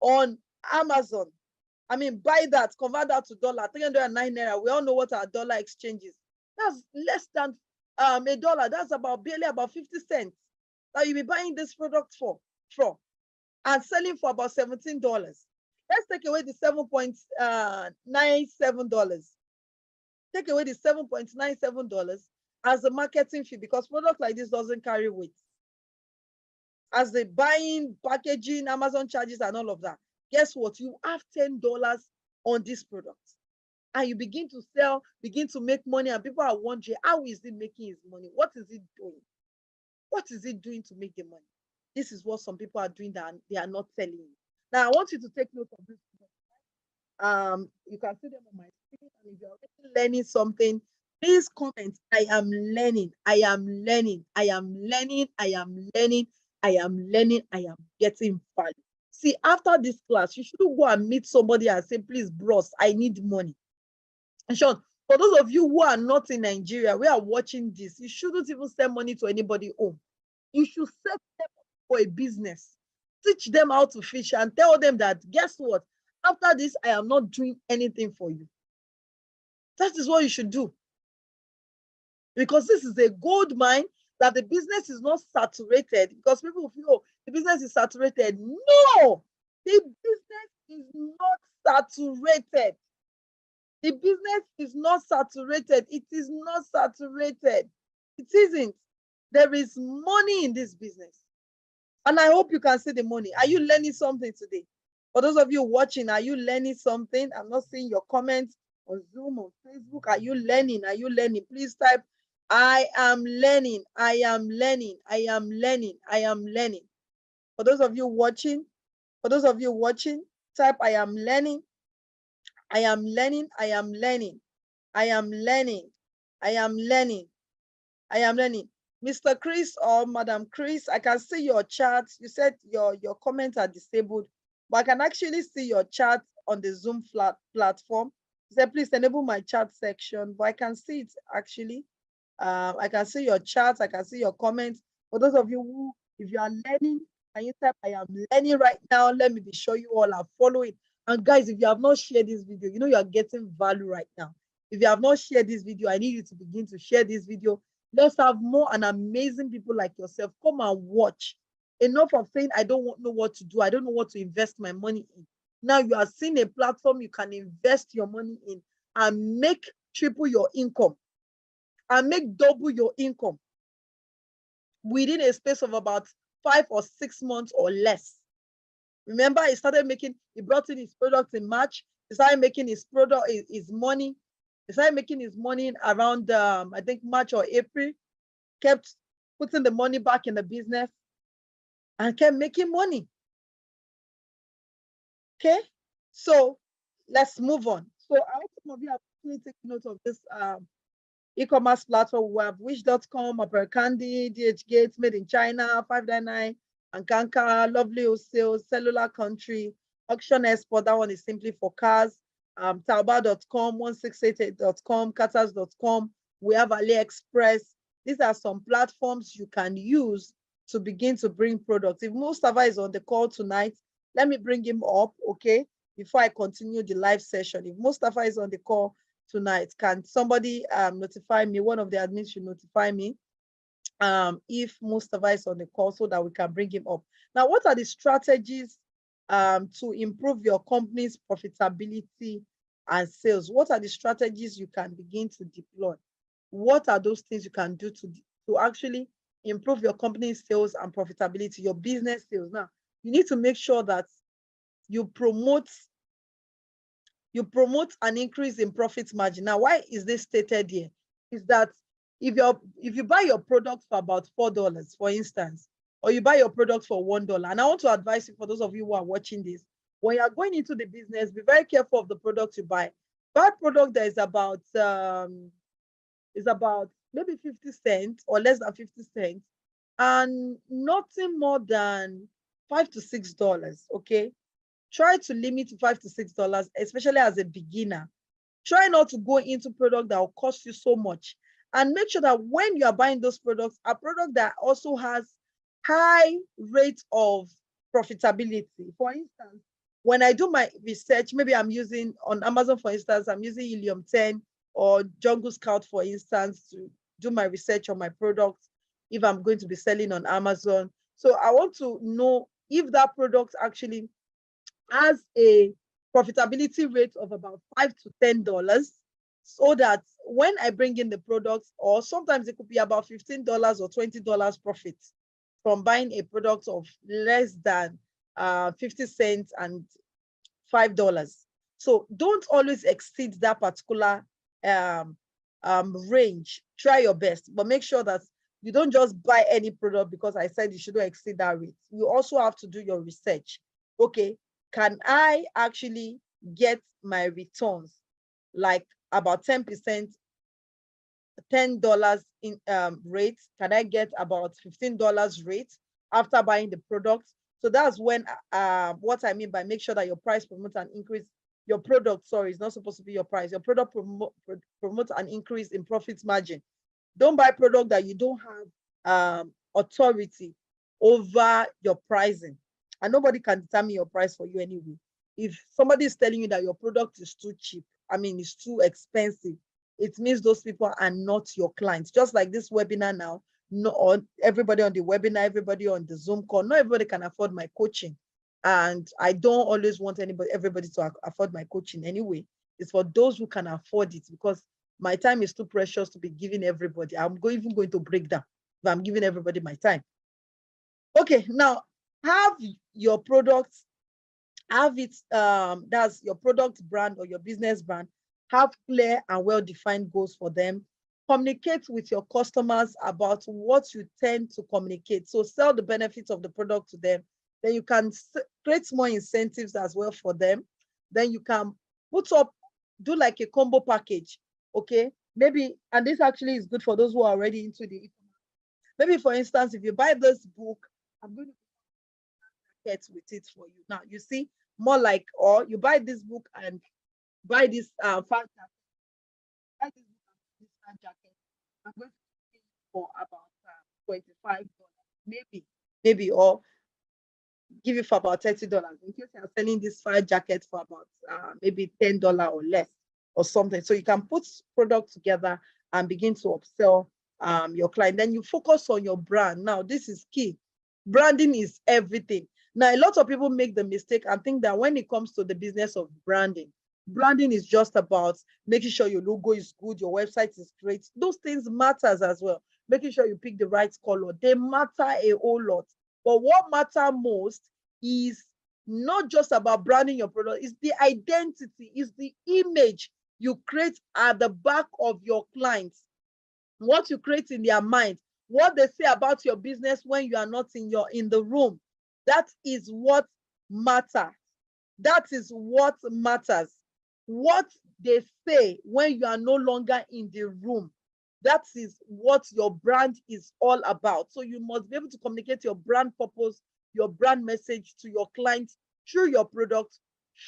on Amazon, I mean, buy that, convert that to dollar, 309 naira. We all know what our dollar exchange is. That's less than $1. That's barely about 50 cents that you'll be buying this product for and selling for about $17. Let's take away the $7.97. Take away the $7.97 as a marketing fee, because product like this doesn't carry weight. As the buying, packaging, Amazon charges and all of that, guess what? You have $10 on this product. And you begin to sell, begin to make money, and people are wondering, how is it making his money? What is it doing? What is it doing to make the money? This is what some people are doing that they are not telling you. Now, I want you to take note of this. You can see them on my screen, and if you're already learning something, please comment. I am learning, I am learning, I am learning, I am learning, I am learning, I am getting value. See, after this class, you shouldn't go and meet somebody and say, please, bros, I need money. And Sean, for those of you who are not in Nigeria, we are watching this, you shouldn't even send money to anybody home. You should set them up for a business. Teach them how to fish and tell them that, guess what? After this, I am not doing anything for you. That is what you should do. Because this is a gold mine, that the business is not saturated, because people feel, oh, the business is saturated. No, the business is not saturated. The business is not saturated. It is not saturated. It isn't. There is money in this business. And I hope you can see the money. Are you learning something today? For those of you watching, are you learning something? I'm not seeing your comments on Zoom or Facebook. Are you learning? Are you learning? Please type, I am learning. I am learning. I am learning. I am learning. For those of you watching, type, I am learning. I am learning. I am learning. I am learning. I am learning. I am learning. Mr. Chris or Madam Chris, I can see your chat. You said your comments are disabled, but I can actually see your chat on the Zoom platform. You said, please enable my chat section, but I can see it actually. I can see your chat. I can see your comments. For those of you who, if you are learning, and you type, I am learning right now, let me be sure you all are following. And guys, if you have not shared this video, you know you are getting value right now. If you have not shared this video, I need you to begin to share this video. Let's have more and amazing people like yourself come and watch. Enough of saying, I don't know what to do. I don't know what to invest my money in. Now you are seeing a platform you can invest your money in and make triple your income and make double your income within a space of about 5 or 6 months or less. Remember, he brought in his product in March. He started making his money. He started making his money around, I think, March or April. Kept putting the money back in the business and kept making money. Okay, so let's move on. So I hope some of you have actually taken note of this e-commerce platform. We have wish.com, Opera Candy, DH Gates, Made in China, 599, Ankanka, Lovely Wholesale, Cellular Country, Auction Export, that one is simply for cars, Taobao.com, 1688.com, Katas.com. We have AliExpress. these are some platforms you can use to begin to bring products. If Mustafa is on the call tonight, let me bring him up, okay, before I continue the live session. If Mustafa is on the call tonight, can somebody notify me? One of the admins should notify me if Mustafa is on the call so that we can bring him up. Now, what are the strategies to improve your company's profitability and sales? What are the strategies you can begin to deploy? What are those things you can do to actually improve your company's sales and profitability, your business sales? Now, you need to make sure that you promote an increase in profit margin. Now, why is this stated here? Is that if you buy your product for about $4, for instance, or you buy your product for $1, and I want to advise you, for those of you who are watching this, when you are going into the business, be very careful of the product you buy. Buy product that is about maybe 50 cents or less than 50 cents, and nothing more than $5 to $6. Okay, try to limit to $5 to $6, especially as a beginner. Try not to go into product that will cost you so much, and make sure that when you are buying those products, a product that also has high rate of profitability. For instance, when I do my research, maybe I'm using on Amazon, for instance, I'm using Helium 10 or Jungle Scout, for instance, to do my research on my products if I'm going to be selling on Amazon. So I want to know if that product actually has a profitability rate of about $5 to $10, so that when I bring in the products, or sometimes it could be about $15 or $20 profit from buying a product of less than 50 cents and $5. So don't always exceed that particular range. Try your best, but make sure that you don't just buy any product because I said you shouldn't exceed that rate. You also have to do your research. Okay, can I actually get my returns like about 10%, $10 in rate? Can I get about $15 rate after buying the product? So that's when what I mean by make sure that your price promotes an increase. Your product, sorry, is not supposed to be your price. Your product promotes an increase in profit margin. Don't buy product that you don't have authority over your pricing, and nobody can determine your price for you anyway. If somebody is telling you that your product is too cheap, I mean, it's too expensive, it means those people are not your clients. Just like this webinar now, no, everybody on the webinar, everybody on the Zoom call, not everybody can afford my coaching. And I don't always want everybody to afford my coaching anyway. It's for those who can afford it, because my time is too precious to be giving everybody. I'm even going to break down if I'm giving everybody my time. Okay, now have your products, have it, that's your product brand or your business brand, have clear and well-defined goals for them. Communicate with your customers about what you tend to communicate. So sell the benefits of the product to them. Then you can create more incentives as well for them. Then you can do like a combo package, okay? Maybe, and this actually is good for those who are already into the e-commerce. Maybe, for instance, if you buy this book, I'm going to get with it for you. Now, you see, more like, or you buy this book and buy this fan jacket. Buy this book and this fan jacket. I'm going to pay for about $25, maybe, or give it for about $30 in case you're selling this fire jacket for about maybe $10 or less or something. So you can put products together and begin to upsell your client. Then you focus on your brand. Now, this is key. Branding is everything. Now, a lot of people make the mistake and think that when it comes to the business of branding is just about making sure your logo is good, your website is great. Those things matters as well. Making sure you pick the right color. They matter a whole lot. But what matters most is not just about branding your product, it's the identity, it's the image you create at the back of your clients, what you create in their mind, what they say about your business when you are not in the room. That is what matters. That is what matters. What they say when you are no longer in the room. That is what your brand is all about. So you must be able to communicate your brand purpose, your brand message to your clients through your product,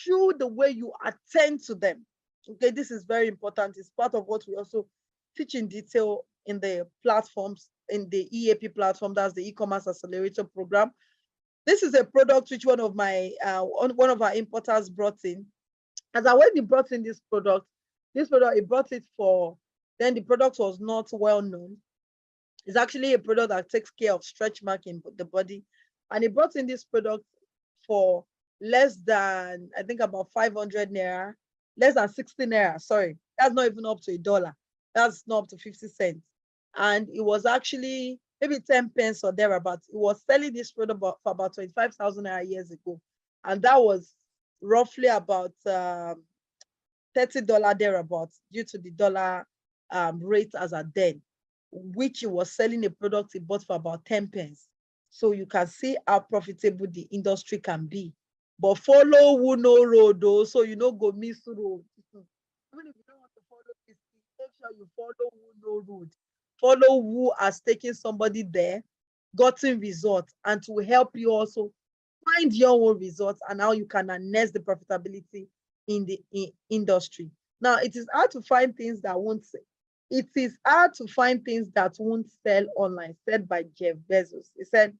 through the way you attend to them. Okay, this is very important. It's part of what we also teach in detail in the platforms, in the EAP platform, that's the e-commerce accelerator program. This is a product which one of our importers brought in. As I when he brought in this product, he brought it for, then the product was not well known. It's actually a product that takes care of stretch mark in the body. And he brought in this product for less than, I think about 500 naira, less than 60 naira, sorry. That's not even up to $1. That's not up to 50 cents. And it was actually maybe 10 pence or thereabouts. It was selling this product for about 25,000 naira years ago. And that was roughly about $30 thereabouts due to the dollar rate as at then, which he was selling a product he bought for about 10 pence. So you can see how profitable the industry can be. But follow who no road though, so you know go miss road. Even if you don't want to follow this, make sure you follow who no road. Follow who has taken somebody there, gotten results, and to help you also find your own results and how you can harness the profitability in the industry. Now, it is hard to find things that won't sell. It is hard to find things that won't sell online, said by Jeff Bezos. He said,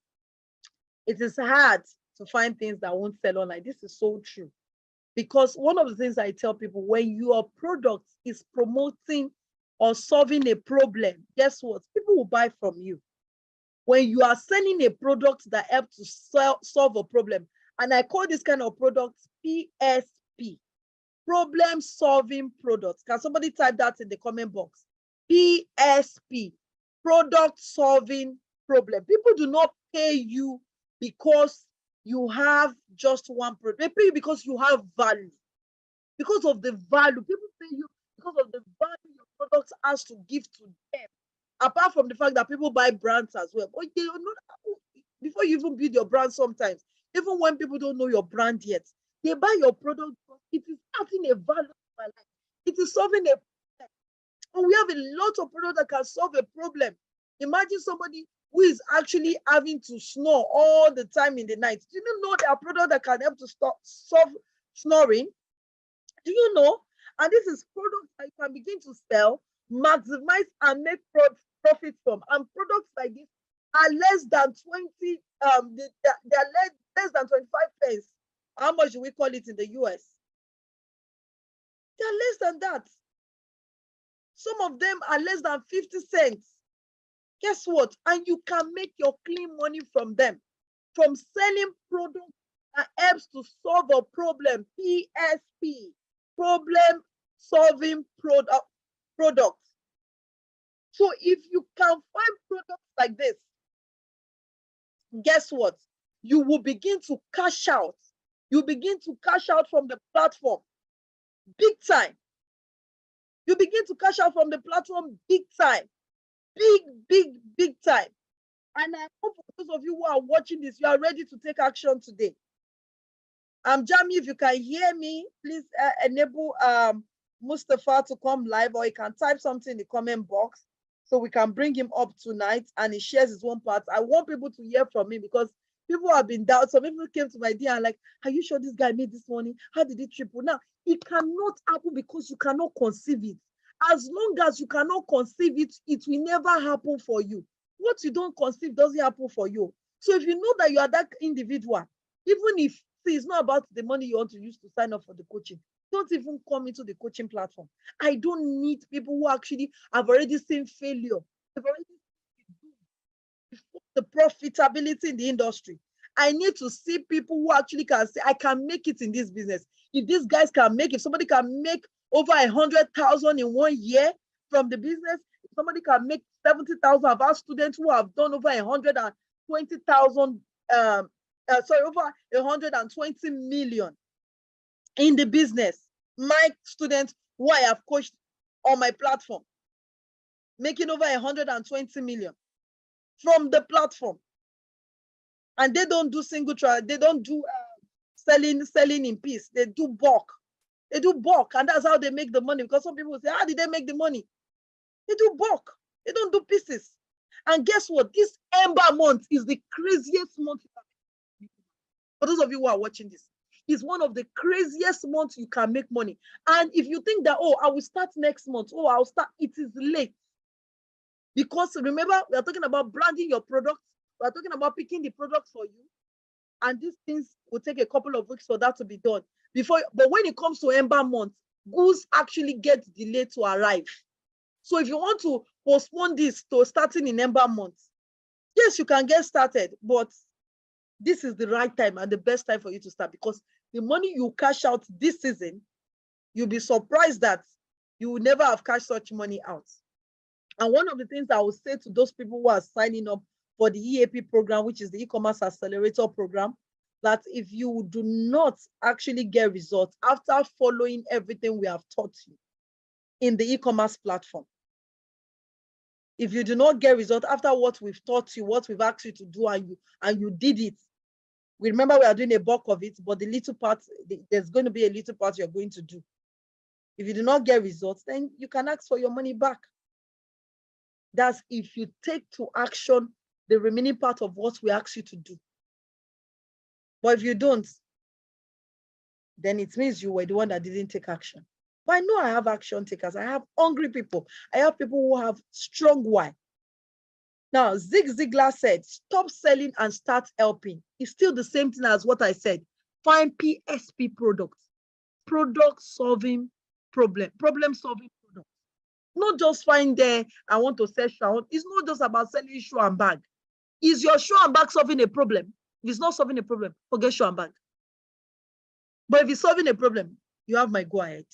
it is hard to find things that won't sell online. This is so true. Because one of the things I tell people, when your product is promoting or solving a problem, guess what? People will buy from you. When you are selling a product that helps to solve a problem, and I call this kind of product PSP, problem solving products. Can somebody type that in the comment box? PSP, product solving problem. People do not pay you because you have just one product. They pay you because you have value. Because of the value, people pay you because of the value your product has to give to them. Apart from the fact that people buy brands as well. But they don't know, before you even build your brand sometimes, even when people don't know your brand yet, they buy your product because it is adding a value to my life. It is solving a problem. And we have a lot of products that can solve a problem. Imagine somebody who is actually having to snore all the time in the night. Do you know there are products that can help to solve snoring? Do you know? And this is products that you can begin to sell, maximize, and make profit from. And products like this are less than 20, they are less than 25 pence. How much do we call it in the US? They are less than that. Some of them are less than 50 cents. Guess what? And you can make your clean money from them, from selling products that helps to solve a problem. PSP, problem solving products. So if you can find products like this, guess what? You will begin to cash out. You begin to cash out from the platform big time. You begin to cash out from the platform big time. Big time. And I hope for those of you who are watching this, you are ready to take action today. Jamie, if you can hear me, please enable Mustafa to come live, or you can type something in the comment box so we can bring him up tonight and he shares his own part. I want people to hear from me because people have been down. Some people came to my DM and like, are you sure this guy made this money? How did it triple? Now, it cannot happen because you cannot conceive it. As long as you cannot conceive it, it will never happen for you. What you don't conceive doesn't happen for you. So if you know that you are that individual, even if it's not about the money you want to use to sign up for the coaching, don't even come into the coaching platform. I don't need people who actually have already seen failure. They've already seen the profitability in the industry. I need to see people who actually can say, I can make it in this business. If these guys can make, if somebody can make over 100,000 in 1 year from the business, if somebody can make 70,000 of our students who have done over 120,000, over 120 million in the business. My students who I have coached on my platform, making over 120 million from the platform. And they don't do single trial, they don't do selling in piece, they do bulk. They do bulk, and that's how they make the money. Because some people say, how did they make the money? They do bulk, they don't do pieces. And guess what? This Ember month is the craziest month. For those of you who are watching this, it's one of the craziest months you can make money. And if you think that, oh, I will start next month, oh, I'll start, it is late. Because remember, we are talking about branding your product. We are talking about picking the product for you. And these things will take a couple of weeks for that to be done. But when it comes to Ember month, goods actually get delayed to arrive. So if you want to postpone this to starting in Ember month, yes, you can get started, but this is the right time and the best time for you to start, because the money you cash out this season, you'll be surprised that you will never have cashed such money out. And one of the things I will say to those people who are signing up for the EAP program, which is the e-commerce accelerator program, that if you do not actually get results after following everything we have taught you in the e-commerce platform, if you do not get results after what we've taught you, what we've asked you to do, and you did it, we remember we are doing a bulk of it, but the little part, there's going to be a little part you're going to do. If you do not get results, then you can ask for your money back. That's if you take to action the remaining part of what we ask you to do. But if you don't, then it means you were the one that didn't take action. But I know I have action takers. I have hungry people. I have people who have strong why. Now, Zig Ziglar said, stop selling and start helping. It's still the same thing as what I said. Find PSP products, product solving problem solving products. Not just find there, I want to sell shoe. It's not just about selling shoe and bag. Is your shoe and bag solving a problem? If it's not solving a problem, forget shoe and bag. But if it's solving a problem, you have my go ahead.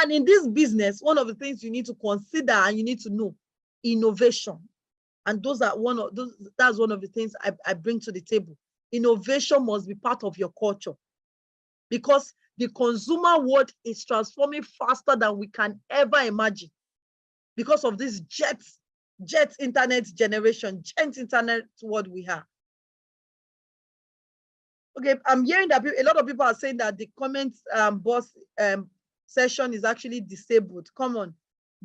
And in this business, one of the things you need to consider and you need to know, innovation. And that's one of the things I bring to the table. Innovation must be part of your culture, because the consumer world is transforming faster than we can ever imagine because of this jet internet generation, jet internet world we have. Okay, I'm hearing that a lot of people are saying that the comments boss session is actually disabled. Come on,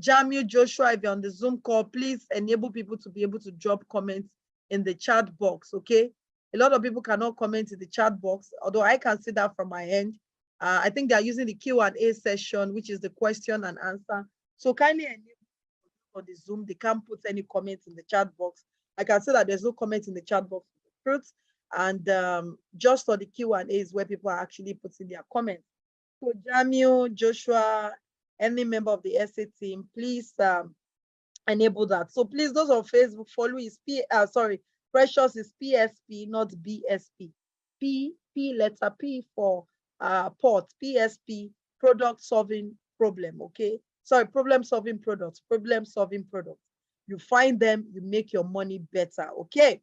Jamie, Joshua, if you're on the Zoom call, please enable people to be able to drop comments in the chat box, okay? A lot of people cannot comment in the chat box, although I can see that from my end. I think they are using the Q&A session, which is the question and answer. So kindly enable for the Zoom. They can't put any comments in the chat box. I can say that there's no comment in the chat box for the fruits. And just for the Q&A is where people are actually putting their comments. So Jamil, Joshua, any member of the SA team, please enable that. So please, those on Facebook, follow is Precious is PSP, not BSP. P letter P for port, PSP, product solving problem, okay? Sorry, problem solving products, problem solving products. You find them, you make your money better, okay?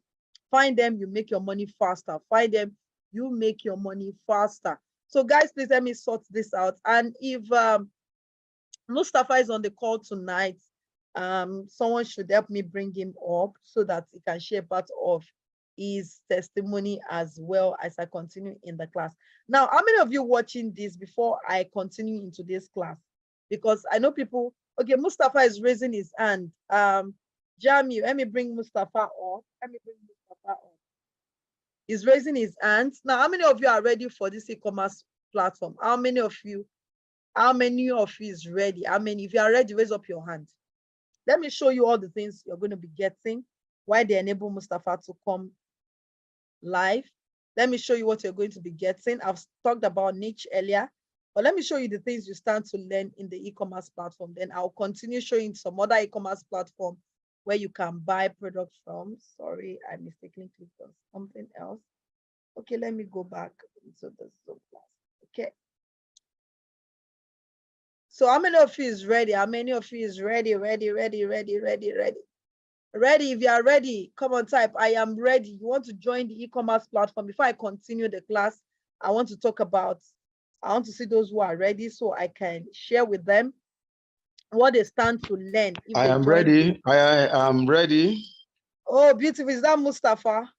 Find them, you make your money faster. Find them, you make your money faster. So guys, please let me sort this out. And if Mustafa is on the call tonight, someone should help me bring him up so that he can share part of his testimony as well as I continue in the class. Now, how many of you watching this before I continue into this class? Because I know people, okay, Mustafa is raising his hand. Jamie, let me bring Mustafa up. He's raising his hand. Now, how many of you are ready for this e-commerce platform? How many of you is ready? How many? If you are ready, raise up your hand. Let me show you all the things you're going to be getting, why they enable Mustafa to come live. Let me show you what you're going to be getting. I've talked about niche earlier, but let me show you the things you stand to learn in the e-commerce platform. Then I'll continue showing some other e-commerce platform where you can buy products from. Sorry, I mistakenly clicked on something else. Okay, let me go back into the Zoom class. Okay. So how many of you is ready? How many of you is ready? Ready. If you are ready, come on, type, I am ready. You want to join the e-commerce platform. Before I continue the class, I want to see those who are ready so I can share with them what they stand to learn. I am ready. I am ready. Oh, beautiful. Is that Mustafa?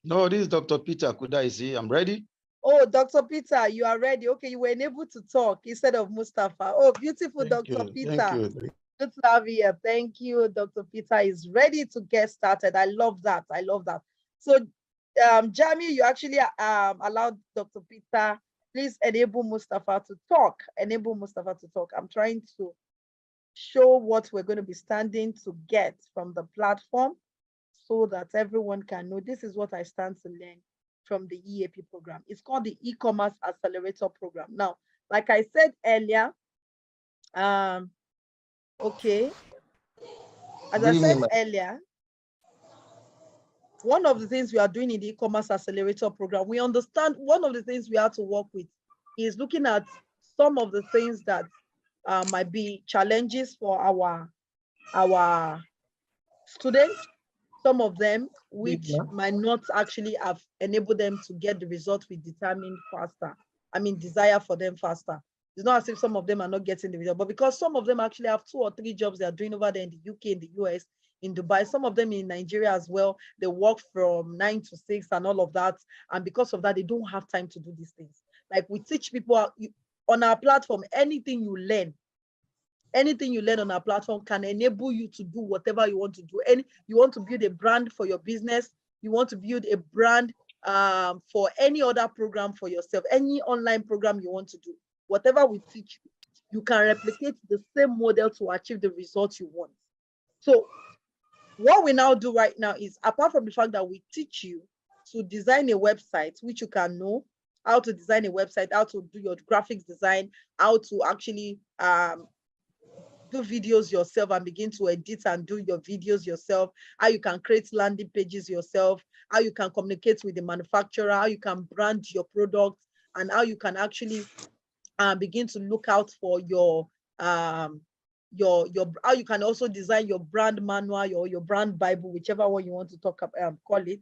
No, this is Dr. Peter Kudaisi. I'm ready. Oh, Dr. Peter, you are ready. Okay, you were able to talk instead of Mustafa. Oh, beautiful, Dr. Peter. Thank you. Good to have you here. Thank you. Dr. Peter is ready to get started. I love that. So, Jamie, you actually allowed Dr. Peter. Please enable Mustafa to talk. I'm trying to show what we're going to be standing to get from the platform so that everyone can know this is what I stand to learn from the EAP program. It's called the E-commerce Accelerator Program. Now, like I said earlier, okay, as I said earlier, one of the things we are doing in the E-commerce Accelerator Program, we understand one of the things we have to work with is looking at some of the things that might be challenges for our students, some of them which might not actually have enabled them to get the results we determined faster. I mean, desire for them faster. It's not as if some of them are not getting the result, but because some of them actually have 2 or 3 jobs they are doing over there in the UK, in the US, in Dubai, some of them in Nigeria as well, they work from 9 to 6 and all of that. And because of that, they don't have time to do these things. Like we teach people on our platform, anything you learn on our platform can enable you to do whatever you want to do. And you want to build a brand for your business, you want to build a brand for any other program for yourself, any online program you want to do, whatever we teach you, you can replicate the same model to achieve the results you want. So what we now do right now is, apart from the fact that we teach you to design a website, which you can know how to design a website, how to do your graphics design, how to actually do videos yourself and begin to edit and do your videos yourself, how you can create landing pages yourself, how you can communicate with the manufacturer, how you can brand your product, and how you can actually begin to look out for your how you can also design your brand manual or your brand Bible, whichever one you want to talk about, call it.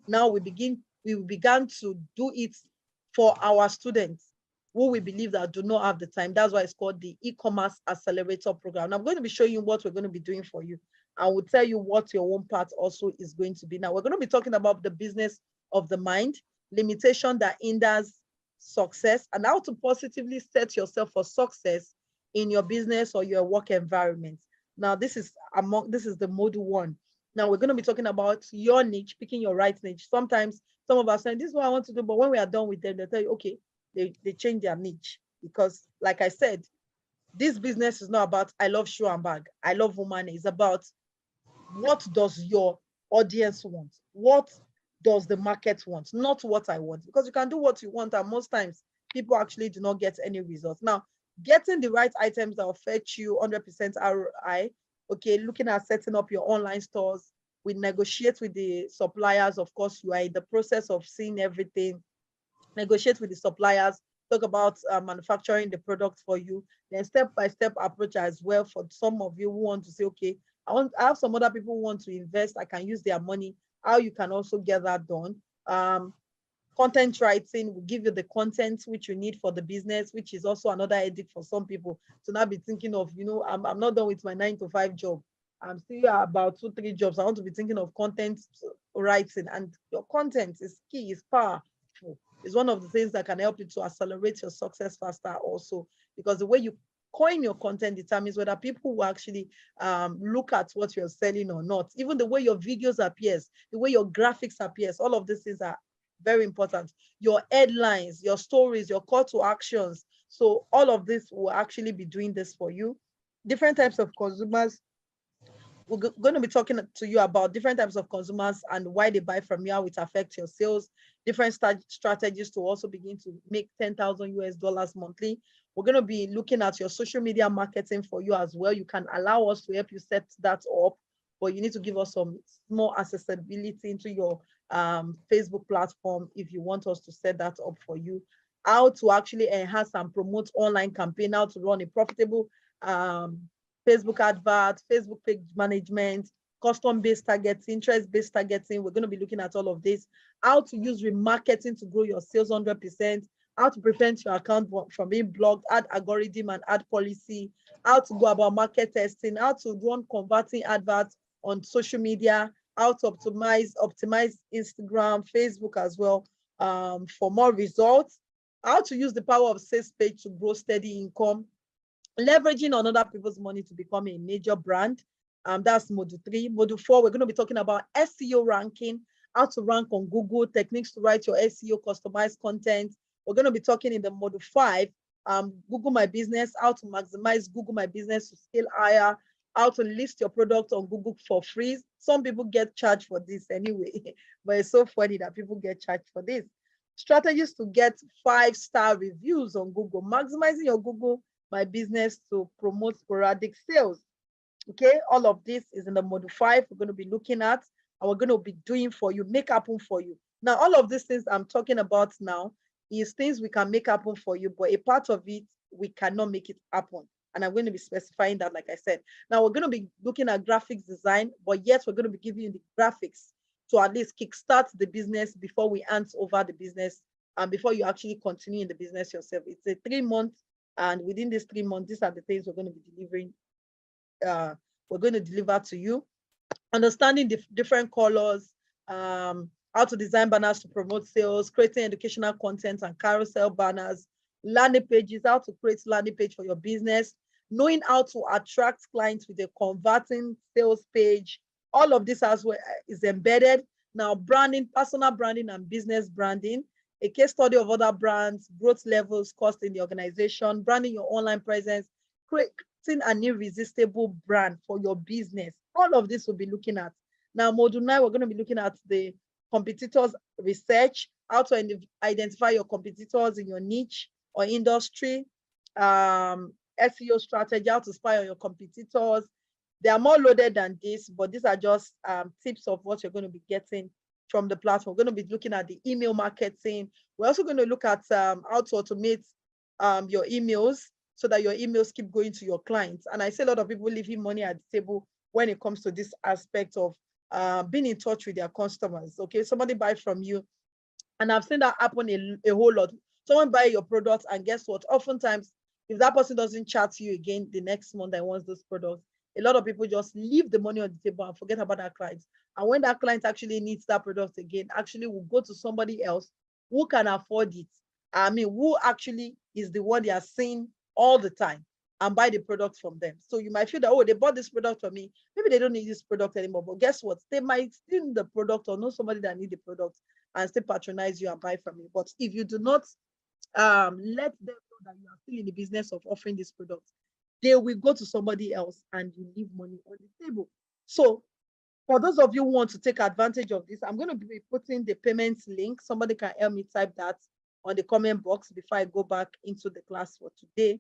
Now we began to do it for our students who we believe that do not have the time. That's why it's called the E-commerce Accelerator Program. And I'm going to be showing you what we're going to be doing for you. I will tell you what your own part also is going to be. Now we're going to be talking about the business of the mind, limitation that hinders success, and how to positively set yourself for success in your business or your work environment. Now this is the module 1. Now we're going to be talking about your niche, picking your right niche. Sometimes some of us say, this is what I want to do, but when we are done with them, they tell you, okay, they change their niche. Because like I said, this business is not about, I love shoe and bag, I love woman. It's about, what does your audience want? What does the market want? Not what I want. Because you can do what you want, and most times people actually do not get any results. Now, getting the right items that will fetch you 100% ROI, okay, looking at setting up your online stores, we negotiate with the suppliers. Of course, you are in the process of seeing everything, negotiate with the suppliers, talk about manufacturing the product for you, then step-by-step approach as well for some of you who want to say, okay, I have some other people who want to invest, I can use their money, how you can also get that done. Content writing will give you the content which you need for the business, which is also another headache for some people to now be thinking of, I'm not done with my 9-to-5 job. I'm still about 2-3 jobs. I want to be thinking of content writing, and your content is key, is powerful. It's one of the things that can help you to accelerate your success faster also, because the way you coin your content determines whether people will actually look at what you're selling or not. Even the way your videos appears, the way your graphics appears, all of these things are very important. Your headlines, your stories, your call to actions. So all of this will actually be doing this for you. Different types of consumers. We're going to be talking to you about different types of consumers and why they buy from you, how it affects your sales, different strategies to also begin to make $10,000 monthly. We're going to be looking at your social media marketing for you as well. You can allow us to help you set that up, but you need to give us some more accessibility into your Facebook platform if you want us to set that up for you. How to actually enhance and promote online campaign, how to run a profitable Facebook advert, Facebook page management, custom-based targeting, interest-based targeting. We're going to be looking at all of this. How to use remarketing to grow your sales 100%. How to prevent your account from being blocked, add algorithm and ad policy. How to go about market testing. How to run converting adverts on social media. How to optimize Instagram, Facebook as well for more results. How to use the power of sales page to grow steady income. Leveraging on other people's money to become a major brand. That's module 3. Module 4, we're going to be talking about SEO ranking, how to rank on Google, techniques to write your SEO customized content. We're going to be talking in the module 5 Google My Business, how to maximize Google My Business to scale higher, how to list your product on Google for free. Some people get charged for this anyway, but it's so funny that people get charged for this. Strategies to get 5-star reviews on Google, maximizing your Google My Business to promote sporadic sales. Okay, all of this is in the module 5 we're going to be looking at, and we're going to be doing for you, make happen for you. Now, all of these things I'm talking about now is things we can make happen for you, but a part of it, we cannot make it happen. And I'm going to be specifying that, like I said. Now, we're going to be looking at graphics design, but yes, we're going to be giving you the graphics to at least kickstart the business before we hand over the business and before you actually continue in the business yourself. It's a 3-month, and within this 3 months, these are the things we're going to be delivering. We're going to deliver to you. Understanding the different colors, how to design banners to promote sales, creating educational content and carousel banners, landing pages, how to create landing page for your business, knowing how to attract clients with a converting sales page. All of this as well is embedded. Now, branding, personal branding and business branding, a case study of other brands, growth levels, cost in the organization, branding your online presence, creating an irresistible brand for your business. All of this we'll be looking at. Now, module 9, we're going to be looking at the competitors research, how to identify your competitors in your niche or industry, SEO strategy, how to spy on your competitors. They are more loaded than this, but these are just tips of what you're going to be getting from the platform. We're going to be looking at the email marketing. We're also going to look at how to automate your emails so that your emails keep going to your clients. And I see a lot of people leaving money at the table when it comes to this aspect of being in touch with their customers. Okay, somebody buy from you, and I've seen that happen a whole lot. Someone buy your product, and guess what? Oftentimes, if that person doesn't chat to you again the next month and wants those products, a lot of people just leave the money on the table and forget about that client. And when that client actually needs that product again, actually will go to somebody else who can afford it. I mean, who actually is the one they are seeing all the time and buy the product from them. So you might feel that, oh, they bought this product from me. Maybe they don't need this product anymore. But guess what? They might still need the product or know somebody that need the product and still patronize you and buy from you. But if you do not let them know that you are still in the business of offering this product, they will go to somebody else and you leave money on the table. So for those of you who want to take advantage of this, I'm going to be putting the payments link. Somebody can help me type that on the comment box before I go back into the class for today.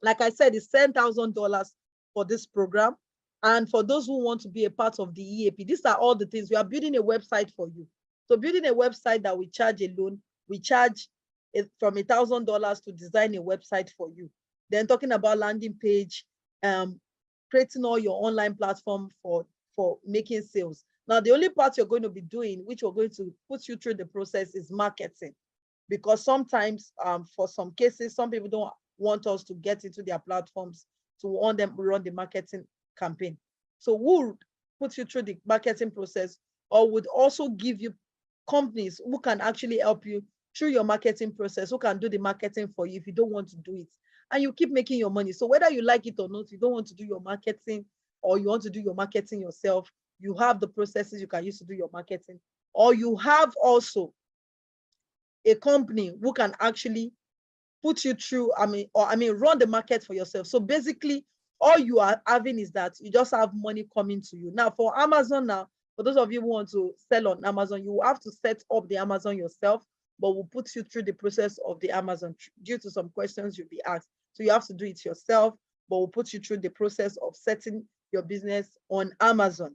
Like I said, it's $10,000 for this program. And for those who want to be a part of the EAP, these are all the things. We are building a website for you. So building a website that we charge alone, we charge it from $1,000 to design a website for you. Then talking about landing page, creating all your online platform for making sales. Now, the only part you're going to be doing, which we're going to put you through the process, is marketing. Because sometimes, for some cases, some people don't want us to get into their platforms to want them to run the marketing campaign. So we'll put you through the marketing process, or would also give you companies who can actually help you through your marketing process, who can do the marketing for you if you don't want to do it. And you keep making your money. So whether you like it or not, you don't want to do your marketing, or you want to do your marketing yourself, you have the processes you can use to do your marketing. Or you have also a company who can actually put you through, run the market for yourself. So basically, all you are having is that you just have money coming to you. Now, for Amazon now, for those of you who want to sell on Amazon, you will have to set up the Amazon yourself, but we'll put you through the process of the Amazon due to some questions you'll be asked. So you have to do it yourself, but we'll put you through the process of setting your business on Amazon.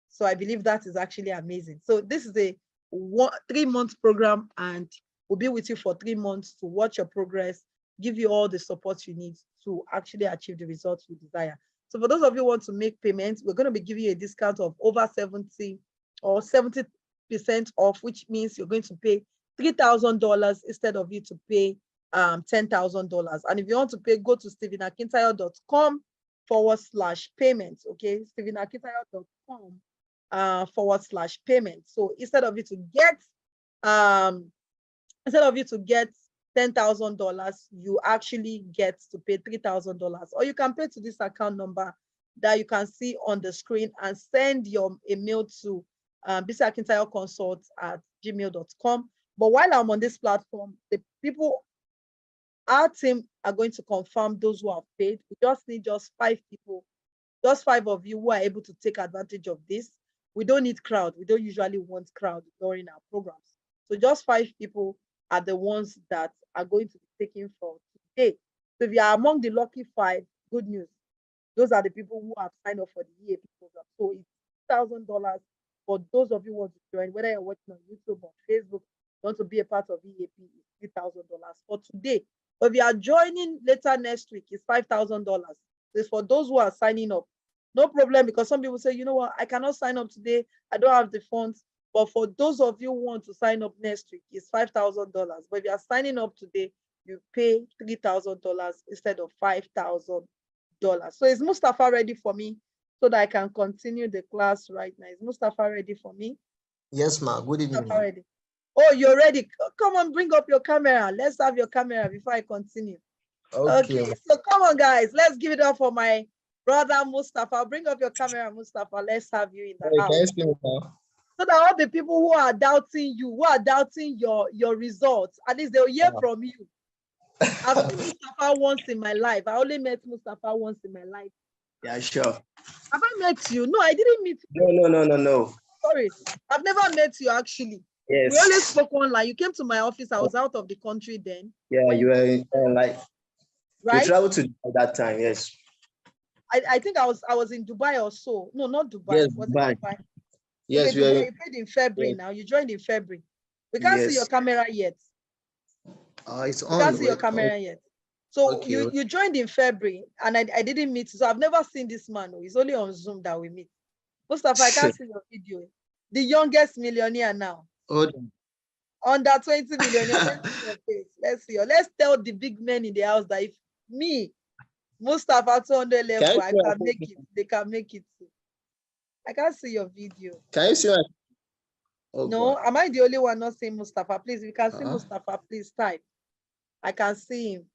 So I believe that is actually amazing. So this is a 3-month program, and we'll be with you for 3 months to watch your progress, give you all the support you need to actually achieve the results you desire. So for those of you who want to make payments, we're going to be giving you a discount of over 70 or 70% off, which means you're going to pay $3,000 instead of you to pay $10,000. And if you want to pay, go to stephenakintayo.com/payments. Okay, stephenakintayo.com/payments. So instead of you to get $10,000, you actually get to pay $3,000. Or you can pay to this account number that you can see on the screen and send your email to bisakintayoconsult@gmail.com. But while I'm on this platform, the people Our team are going to confirm those who have paid. We just need just 5 people, just 5 of you who are able to take advantage of this. We don't need crowd. We don't usually want crowd during our programs. So just 5 people are the ones that are going to be taken for today. So if you are among the lucky 5, good news. Those are the people who have signed up for the EAP program. So it's $1,000 for those of you who want to join, whether you're watching on YouTube or Facebook, want to be a part of EAP, it's $3,000 for today. But if you are joining later next week, it's $5,000. It's for those who are signing up. No problem, because some people say, you know what, I cannot sign up today. I don't have the funds. But for those of you who want to sign up next week, it's $5,000. But if you are signing up today, you pay $3,000 instead of $5,000. So is Mustafa ready for me so that I can continue the class right now? Is Mustafa ready for me? Yes, ma. Good evening. Mustafa ready? Oh, you're ready. Come on, bring up your camera. Let's have your camera before I continue. Okay, so come on, guys. Let's give it up for my brother Mustafa. Bring up your camera, Mustafa. Let's have you in the house. So that all the people who are doubting you, who are doubting your results, at least they'll hear from you. I've seen Mustafa once in my life. I only met Mustafa once in my life. Yeah, sure. Have I met you? No, I didn't meet you. No. Sorry, I've never met you actually. Yes. We only spoke online. You came to my office. I was out of the country then. Yeah, you were like, right? You traveled to that time, yes. I think I was in Dubai or so. No, not Dubai. Yes, was Dubai. It Dubai? Yes, okay, Dubai, you paid in February now. You joined in February. We can't see your camera yet. It's on. We can't see your camera yet. So you joined in February, and I didn't meet you. So I've never seen this man. It's only on Zoom that we meet. Mustafa, I can't see your video. The youngest millionaire now. Under 20 millionaire. Let's see. Let's tell the big men in the house that if me, Mustafa 200 level, I can make it. They can make it too. I can't see your video. Can you see my? No, God. Am I the only one not seeing Mustafa? Please, if you can see Mustafa, please type. I can see him.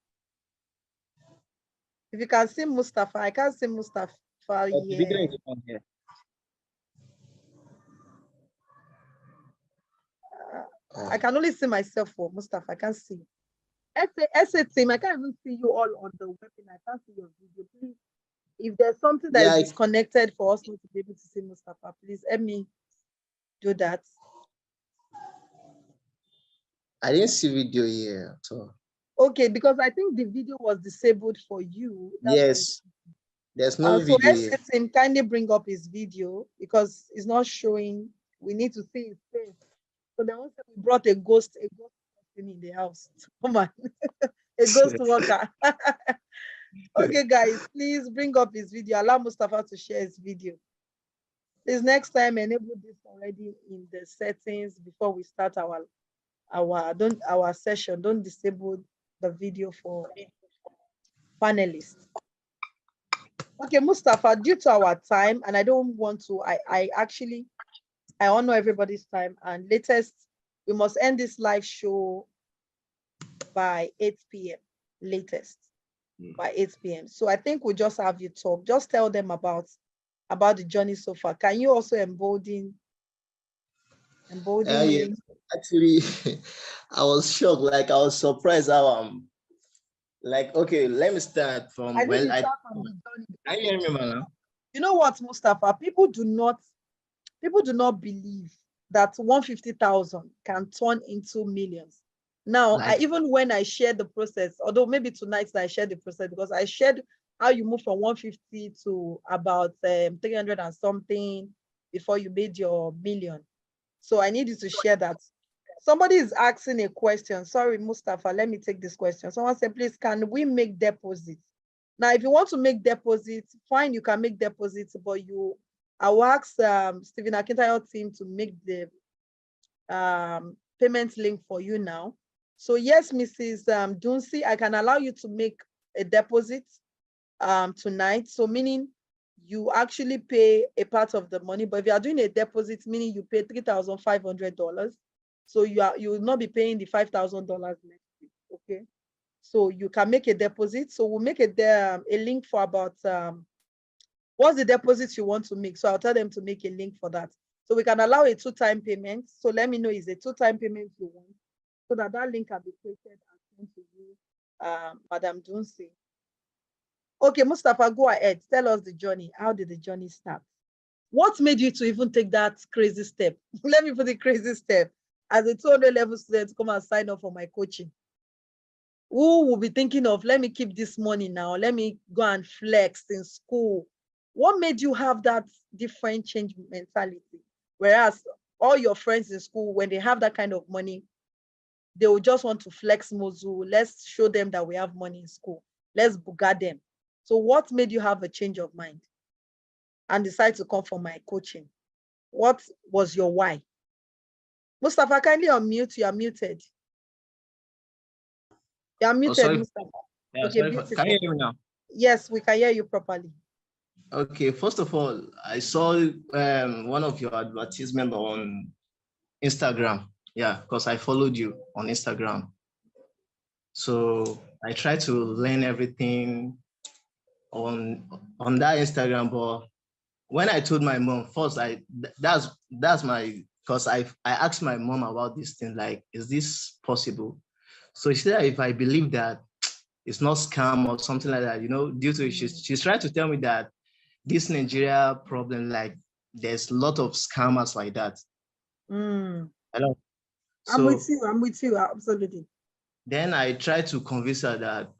If you can see Mustafa, I can't see Mustafa yet. I can only see myself for Mustafa. I can't see. SA team, I can't even see you all on the webinar. I can't see your video. Please, if there's something that is disconnected for us not to be able to see Mustafa, please help me do that. I didn't see video here at all. Okay, because I think the video was disabled for you. Yes, there's no video here. So SA kindly bring up his video because it's not showing. We need to see his face. So then also we brought a ghost person in the house. Come on, a ghost worker. Okay, guys, please bring up his video. Allow Mustafa to share his video. Please, next time, enable this already in the settings before we start our session. Don't disable the video for panelists. Okay, Mustafa, due to our time, and I don't want to, I honor everybody's time, and latest, we must end this live show by 8 p.m. latest. By 8 p.m. So I think we'll just have you talk. Just tell them about the journey so far. Can you also embolden? Yeah, actually, I was shocked. Like I was surprised how like, okay, let me start from Can you hear me, man? You know what, Mustafa? People do not believe that 150,000 can turn into millions. Now, even when I shared the process, although maybe tonight I shared the process because I shared how you move from 150 to about 300 and something before you made your million. So I need you to share that. Somebody is asking a question. Sorry, Mustafa, let me take this question. Someone said, please, can we make deposits? Now, if you want to make deposits, fine, you can make deposits, but I will ask Stephen Akintayo team to make the payment link for you now. So yes, Mrs. Dunsi, I can allow you to make a deposit tonight. So meaning you actually pay a part of the money, but if you are doing a deposit, meaning you pay $3,500, so you will not be paying the $5,000 next week. Okay, so you can make a deposit. So we'll make a link for about what's the deposit you want to make. So I'll tell them to make a link for that. So we can allow a 2-time payment. So let me know is a 2-time payment you want, so that link can be created and sent to you Madam Dunsi. Okay, Mustafa, go ahead. Tell us the journey. How did the journey start? What made you to even take that crazy step? Let me put the crazy step. As a 200 level student, come and sign up for my coaching. Who will be thinking of, let me keep this money now, let me go and flex in school? What made you have that different change mentality? Whereas all your friends in school, when they have that kind of money, they will just want to flex Mozu. Let's show them that we have money in school. Let's booga them. So what made you have a change of mind and decide to come for my coaching? What was your why? Mustafa, kindly unmute. You are muted. You are Oh, muted, sorry. Mustafa. Yeah, Okay, sorry. beautiful. Can you hear me now? Yes, we can hear you properly. Okay, first of all, I saw one of your advertisement on Instagram. Yeah, because I followed you on Instagram. So I tried to learn everything on that Instagram, but when I told my mom first, that's my, because I asked my mom about this thing, like, is this possible? So she said if I believe that it's not scam or something like that, due to she's trying to tell me that this Nigeria problem, like there's a lot of scammers like that. Hello. I'm with So you, absolutely. then I tried to convince her that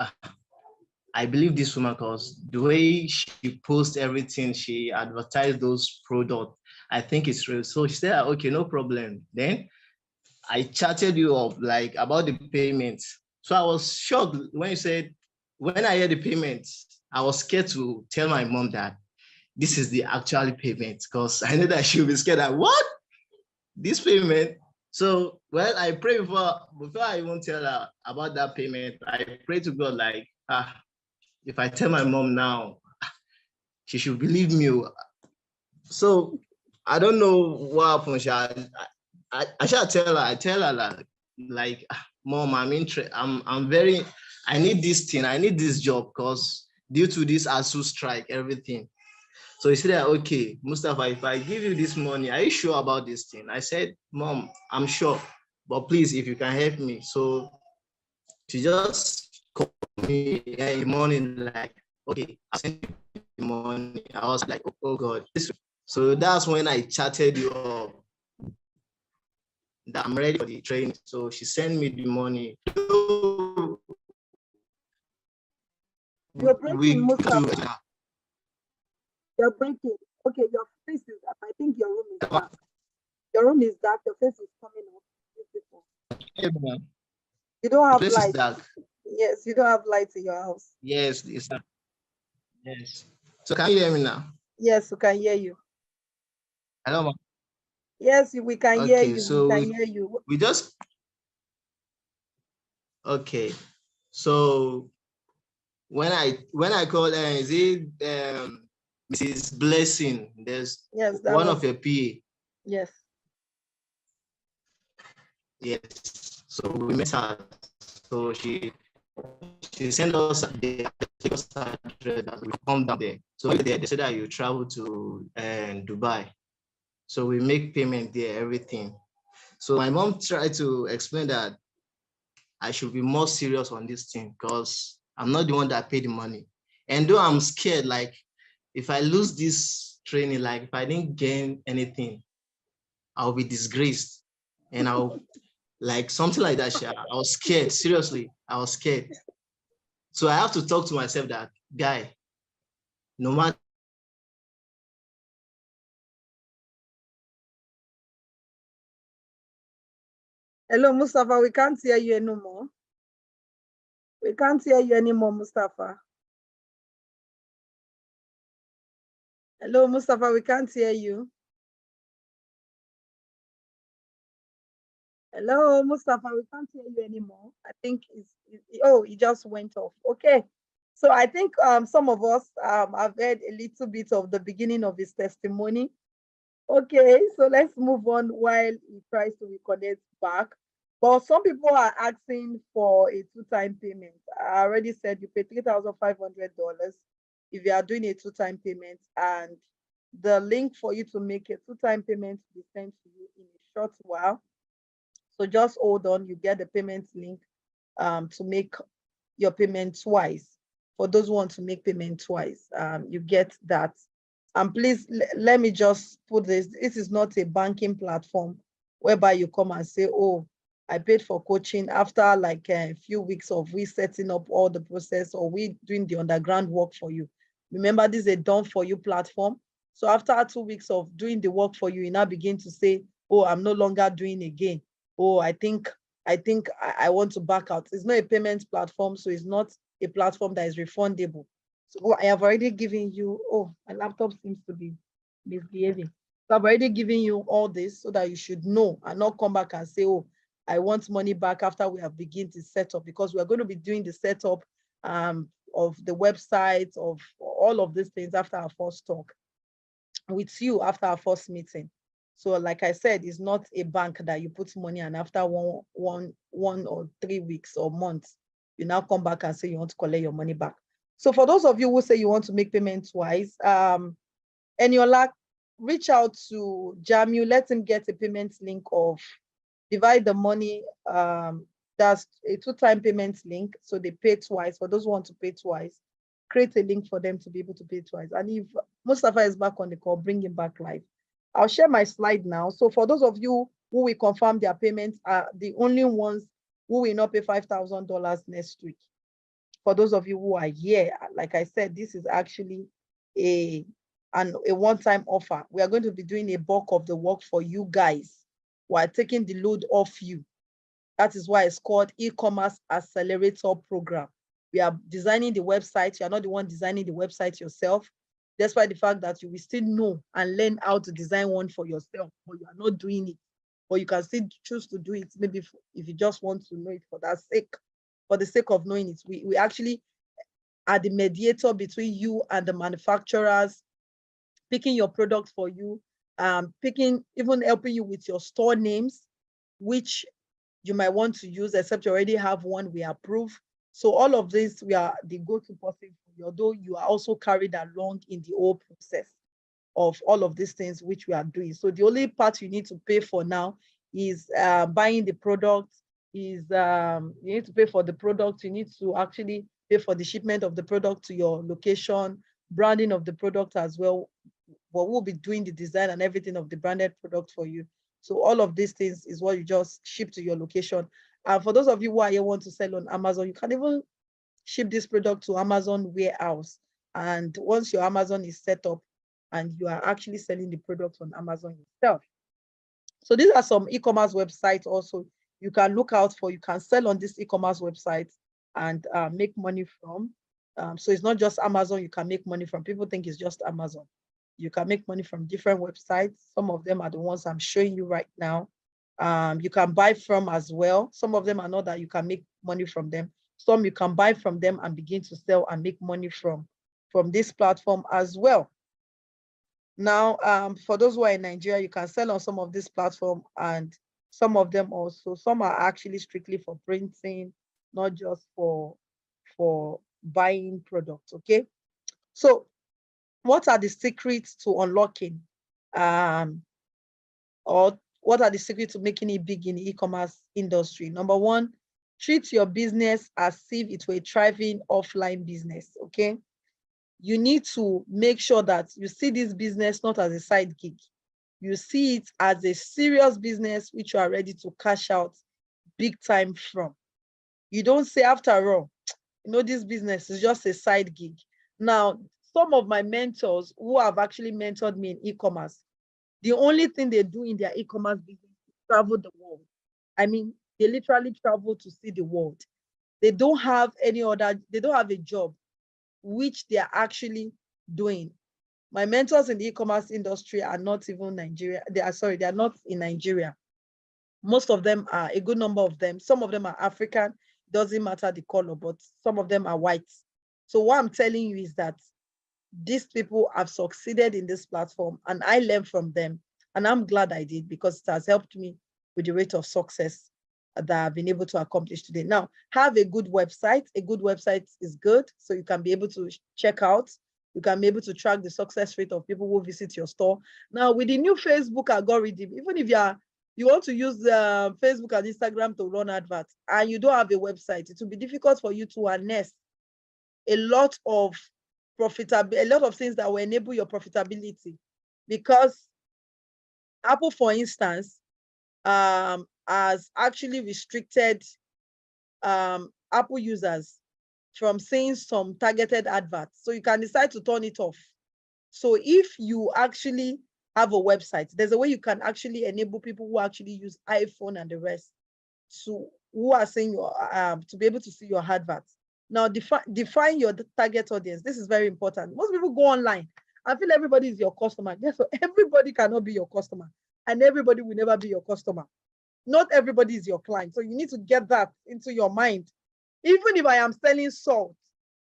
I believe this woman because the way she posts everything, she advertised those products, I think it's real. So she said, okay, no problem. Then I chatted you up like about the payments. So I was shocked when you said, when I heard the payments, I was scared to tell my mom that this is the actual payment because I know that she'll be scared that what? This payment. So, well, I pray before I even tell her about that payment. I pray to God like, if I tell my mom now, she should believe me. So I don't know what happened. I shall tell her. I tell her like mom, I'm interested. I'm very. I need this thing. I need this job because due to this ASU strike, everything. So he said, okay, Mustafa, if I give you this money, are you sure about this thing? I said, Mom, I'm sure, but please, if you can help me. So she just called me in the morning, like, okay, I'll send you the money. I was like, oh God. So that's when I chatted you up that I'm ready for the training. So she sent me the money. You're breaking, Week two. Mustafa. You're breaking. Okay, your face is up. I think your room is dark. Your room is dark. Your face is coming up. Beautiful. You don't have Place is light. dark. Yes, you don't have light in your house. Yes, it's dark. Yes. So can you hear me now? Yes, we can hear you. Hello, ma'am. Yes, we can hear you. So we can hear you. We just okay. So when I call is it Mrs. Blessing? There's Yes, that one was, of your PA. yes. Yes. So we met her. So she sent us the address that we come down there. So they said that you travel to Dubai. So we make payment there, everything. So my mom tried to explain that I should be more serious on this thing because I'm not the one that paid the money. And though I'm scared, like if I lose this training, like if I didn't gain anything, I'll be disgraced. And I'll like something like that. I was scared. Seriously, I was scared. So I have to talk to myself that guy, no matter. Hello, Mustafa. We can't hear you anymore. We can't hear you anymore, Mustafa. Hello, Mustafa. We can't hear you. Hello, Mustafa. We can't hear you anymore. I think he just went off. Okay. So I think some of us have heard a little bit of the beginning of his testimony. Okay, so let's move on while he tries to reconnect back. But some people are asking for a two-time payment. I already said you pay $3,500 if you are doing a two-time payment, and the link for you to make a two-time payment will be sent to you in a short while. So just hold on, you get the payment link to make your payment twice. For those who want to make payment twice, you get that. And please, let me just put this. This is not a banking platform whereby you come and say, oh, I paid for coaching after like a few weeks of we setting up all the process or we doing the underground work for you. Remember, this is a done for you platform. So after 2 weeks of doing the work for you, you now begin to say, oh, I'm no longer doing again. Oh, I think I want to back out. It's not a payment platform, so it's not a platform that is refundable. So I have already given you, oh, my laptop seems to be misbehaving. So I've already given you all this so that you should know and not come back and say, oh, I want money back after we have begun to set up, because we're going to be doing the setup of the website, of all of these things after our first talk with you, after our first meeting. So like I said, it's not a bank that you put money and after one or 3 weeks or months, you now come back and say you want to collect your money back. So for those of you who say you want to make payment twice, Eniola, reach out to Jamu, let him get a payment link of divide the money. That's a 2-time payment link, so they pay twice. For those who want to pay twice, create a link for them to be able to pay twice. And if Mustafa is back on the call, bring him back live. I'll share my slide now. So for those of you who will confirm their payments are the only ones who will not pay $5,000 next week. For those of you who are here, like I said, this is actually a one-time offer. We are going to be doing a bulk of the work for you guys. We are taking the load off you. That is why it's called E-commerce Accelerator Program. We are designing the website. You are not the one designing the website yourself, despite the fact that you will still know and learn how to design one for yourself, but you are not doing it. But you can still choose to do it, maybe if you just want to know it for that sake, for the sake of knowing it. We actually are the mediator between you and the manufacturers, picking your product for you, even helping you with your store names, which you might want to use, except you already have one we approve. So all of this, we are the go-to person for you, although you are also carried along in the whole process of all of these things which we are doing. So the only part you need to pay for now is buying the product, you need to pay for the product, you need to actually pay for the shipment of the product to your location, branding of the product as well. But we'll be doing the design and everything of the branded product for you. So all of these things is what you just ship to your location. And for those of you who are here want to sell on Amazon, you can even ship this product to Amazon warehouse. And once your Amazon is set up and you are actually selling the product on Amazon yourself. So these are some e-commerce websites also you can look out for. You can sell on this e-commerce website and make money from. So it's not just Amazon you can make money from. People think it's just Amazon. You can make money from different websites. Some of them are the ones I'm showing you right now. You can buy from as well. Some of them are not that you can make money from them. Some you can buy from them and begin to sell and make money from this platform as well. Now, for those who are in Nigeria, you can sell on some of this platform, and some of them also, some are actually strictly for printing, not just for buying products, okay? So what are the secrets to unlocking, or what are the secrets to making it big in the e-commerce industry? Number one, treat your business as if it were a thriving offline business, okay? You need to make sure that you see this business not as a side gig. You see it as a serious business which you are ready to cash out big time from. You don't say, after all, this business is just a side gig. Now, some of my mentors who have actually mentored me in e-commerce, the only thing they do in their e-commerce business is travel the world. I mean, they literally travel to see the world. They don't have they don't have a job which they are actually doing. My mentors in the e-commerce industry are not even Nigeria. They are not in Nigeria. Most of them are, a good number of them. Some of them are African, doesn't matter the color, but some of them are white. So what I'm telling you is that these people have succeeded in this platform, and I learned from them. And I'm glad I did, because it has helped me with the rate of success that I've been able to accomplish today. Now, have a good website. A good website is good, so you can be able to check out. You can be able to track the success rate of people who visit your store. Now, with the new Facebook algorithm, even if you are You want to use Facebook and Instagram to run adverts, and you don't have a website, it will be difficult for you to harness a lot of profitability, a lot of things that will enable your profitability. Because Apple, for instance, has actually restricted Apple users from seeing some targeted adverts. So you can decide to turn it off. So if you actually have a website, there's a way you can actually enable people who actually use iPhone and the rest to who are seeing your to be able to see your adverts. Now define your target audience. This is very important. Most people go online and feel everybody is your customer. Guess what? Everybody cannot be your customer, and everybody will never be your customer. Not everybody is your client. So you need to get that into your mind. Even if I am selling salt,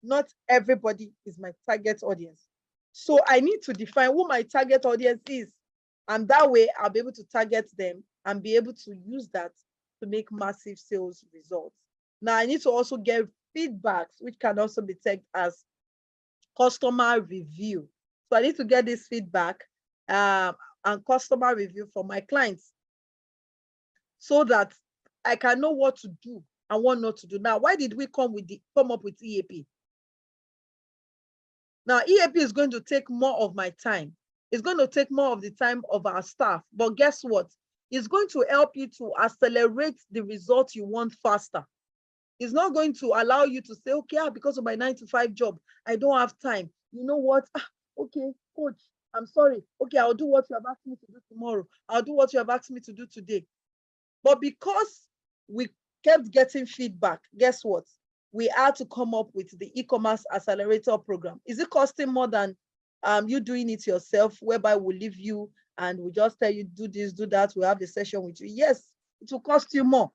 not everybody is my target audience. So I need to define who my target audience is. And that way I'll be able to target them and be able to use that to make massive sales results. Now I need to also get feedbacks, which can also be tagged as customer review. So I need to get this feedback and customer review from my clients, so that I can know what to do and what not to do. Now, why did we come up with EAP? Now, EAP is going to take more of my time. It's going to take more of the time of our staff. But guess what? It's going to help you to accelerate the results you want faster. It's not going to allow you to say, okay, because of my 9-to-5 job, I don't have time. You know what? Okay, coach, I'm sorry. Okay, I'll do what you have asked me to do tomorrow. I'll do what you have asked me to do today. But because we kept getting feedback, guess what? We had to come up with the e-commerce accelerator program. Is it costing more than you doing it yourself, whereby we'll leave you and we just tell you, do this, do that, we'll have a session with you? Yes, it will cost you more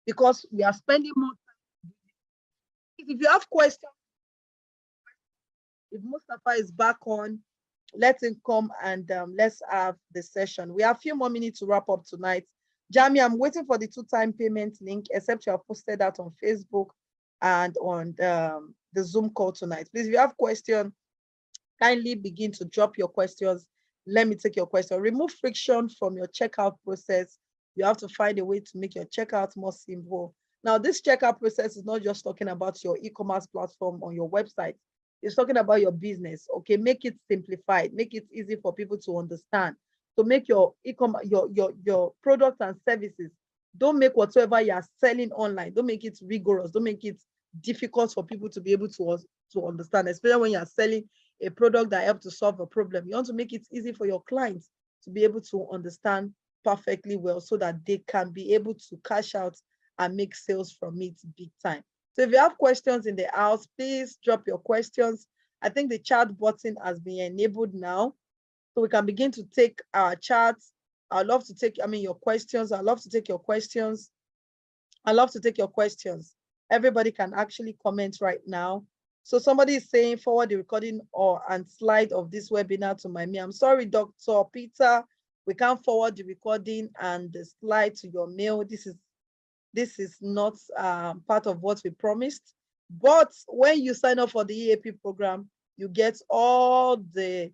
because we are spending more time. If you have questions, if Mustafa is back on, let him come and let's have the session. We have a few more minutes to wrap up tonight. Jamie, I'm waiting for the 2-time payment link, except you have posted that on Facebook and on the Zoom call tonight. Please, if you have questions, kindly begin to drop your questions. Let me take your question. Remove friction from your checkout process. You have to find a way to make your checkout more simple. Now, this checkout process is not just talking about your e-commerce platform on your website. It's talking about your business. Okay, make it simplified, make it easy for people to understand. To make your e-commerce, your products and services, don't make whatsoever you are selling online, don't make it rigorous, don't make it difficult for people to be able to understand, especially when you are selling a product that helps to solve a problem. You want to make it easy for your clients to be able to understand perfectly well, so that they can be able to cash out and make sales from it big time. So if you have questions in the house, please drop your questions. I think the chat button has been enabled now, so we can begin to take our chats. I'd love to take, your questions. I'd love to take your questions. I'd love to take your questions. Everybody can actually comment right now. So somebody is saying forward the recording and slide of this webinar to my mail. I'm sorry, Dr. Peter, we can't forward the recording and the slide to your mail. This is not part of what we promised. But when you sign up for the EAP program, you get all the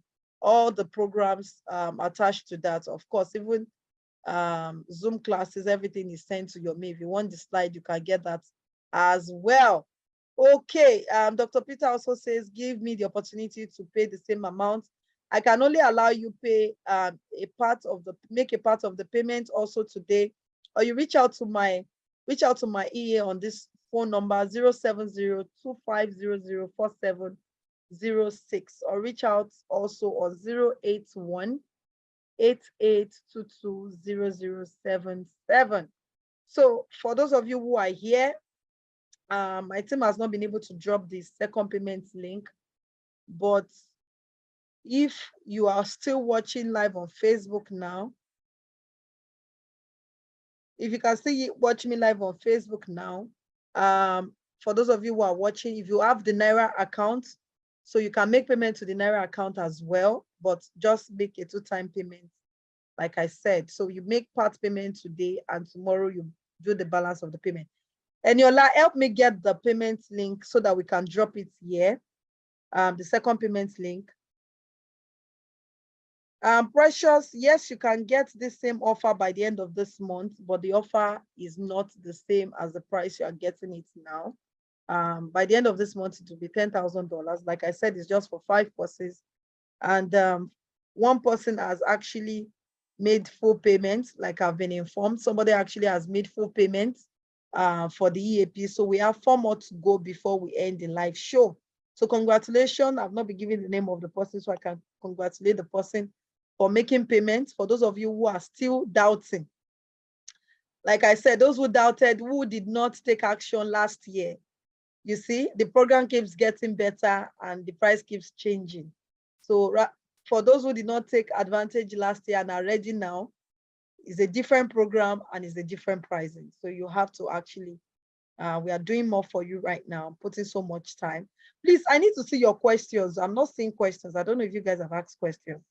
programs attached to that. Of course, even Zoom classes, everything is sent to your mail. If you want the slide, you can get that as well. Okay, Dr. Peter also says, give me the opportunity to pay the same amount. I can only allow you pay make a part of the payment also today, or you reach out to my EA on this phone number 070-2500-4706, or reach out also on 081-8822-0077. So for those of you who are here, my team has not been able to drop the second payment link, but if you are still watching live on Facebook now, if you can still watch me live on Facebook now, for those of you who are watching, if you have the Naira account, so you can make payment to the Naira account as well, but just make a 2-time payment, like I said. So you make part payment today, and tomorrow you do the balance of the payment. And Yola, help me get the payment link so that we can drop it here. The second payment link. Precious, yes, you can get the same offer by the end of this month, but the offer is not the same as the price you are getting it now. By the end of this month, it will be $10,000. Like I said, it's just for 5 courses. And one person has actually made full payments, like I've been informed. Somebody actually has made full payments for the EAP. So we have 4 more to go before we end the live show. So congratulations. I've not been given the name of the person, so I can congratulate the person for making payments. For those of you who are still doubting, like I said, those who doubted, who did not take action last year, you see, the program keeps getting better and the price keeps changing. So for those who did not take advantage last year and are ready now, it's a different program and it's a different pricing. So you have to actually, we are doing more for you right now, putting so much time. Please, I need to see your questions. I'm not seeing questions. I don't know if you guys have asked questions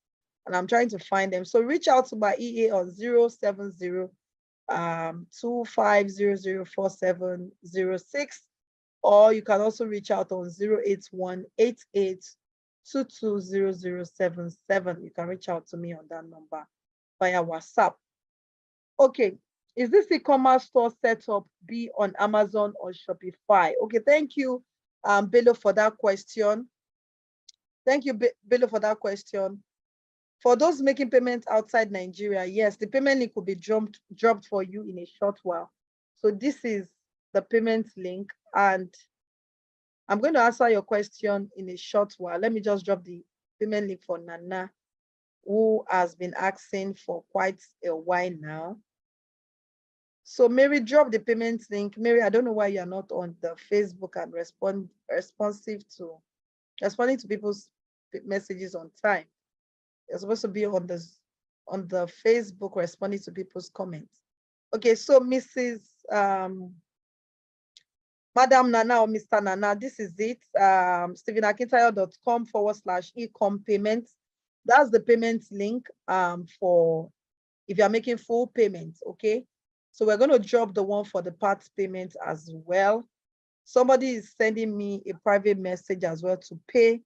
and I'm trying to find them. So reach out to my EA on 070 25004706, or you can also reach out on 08188220077. You can reach out to me on that number via WhatsApp. Okay, is this e-commerce store setup be on Amazon or Shopify? Okay, thank you, Bello, for that question. Thank you, Bello, for that question. For those making payments outside Nigeria, yes, the payment link will be dropped for you in a short while. So this is the payment link, and I'm going to answer your question in a short while. Let me just drop the payment link for Nana, who has been asking for quite a while now. So Mary, drop the payment link. Mary, I don't know why you're not on the Facebook and responding to people's messages on time. You're supposed to be on the Facebook responding to people's comments. Okay, so Mrs. Madam Nana or Mr. Nana, this is it. stephenakintayo.com/ecom payments. That's the payment link for if you're making full payments. Okay, so we're going to drop the one for the part payment as well. Somebody is sending me a private message as well to pay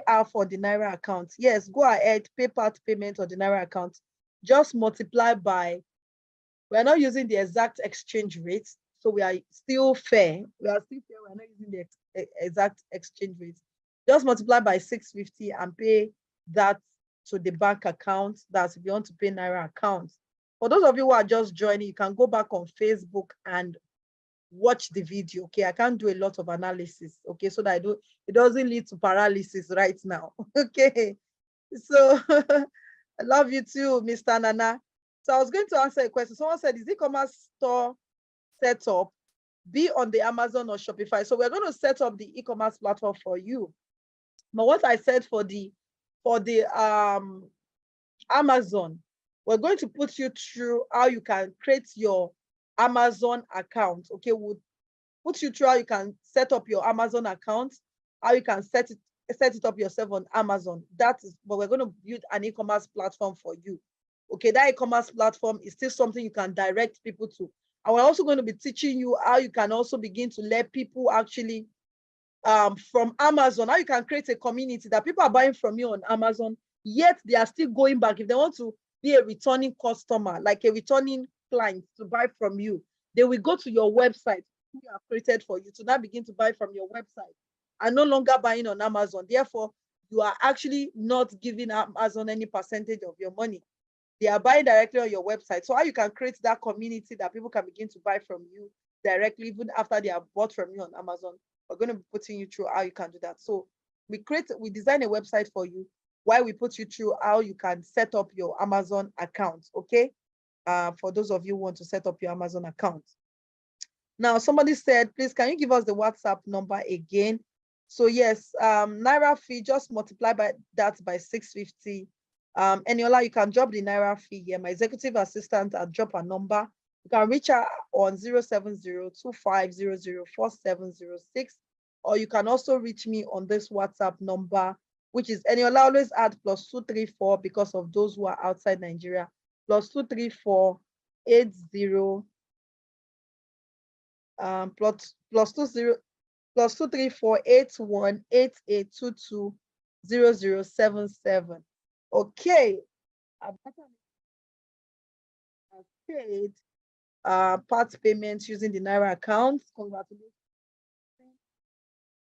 out for the Naira account. Yes, go ahead, pay part payment or the Naira account. Just multiply by, we're not using the exact exchange rate, so we are still fair. We're not using the exact exchange rate. Just multiply by 650 and pay that to the bank account. That's if you want to pay Naira account. For those of you who are just joining, you can go back on Facebook and watch the video. Okay, I can't do a lot of analysis, okay, so that it doesn't lead to paralysis right now. Okay, so I love you too, Mr. Nana. So I was going to answer a question. Someone said, is e-commerce store setup be on the Amazon or Shopify? So we're going to set up the e-commerce platform for you. But what I said for the Amazon, we're going to put you through how you can create your Amazon account. Okay, we'll put you through how you can set up your Amazon account, how you can set it up yourself on Amazon. That is, but we're going to build an e-commerce platform for you. Okay, that e-commerce platform is still something you can direct people to. And we're also going to be teaching you how you can also begin to let people actually from Amazon, how you can create a community that people are buying from you on Amazon, yet they are still going back. If they want to be a returning customer, like a returning client to buy from you, they will go to your website you have created for you to now begin to buy from your website and no longer buying on Amazon. Therefore, you are actually not giving Amazon any percentage of your money. They are buying directly on your website. So how you can create that community that people can begin to buy from you directly, even after they have bought from you on Amazon. We're going to be putting you through how you can do that. So we design a website for you while we put you through how you can set up your Amazon account, okay? For those of you who want to set up your Amazon account. Now, somebody said, please, can you give us the WhatsApp number again? So yes, Naira fee, just multiply that by 650. Eniola, you can drop the Naira fee here. My executive assistant, I'll drop a number. You can reach her on 070-2500-4706, or you can also reach me on this WhatsApp number, which is, Eniola, always add +234 because of those who are outside Nigeria, +234 80 +234 81 8822 0077. Okay. Abata has paid part payments using the Naira account. Congratulations.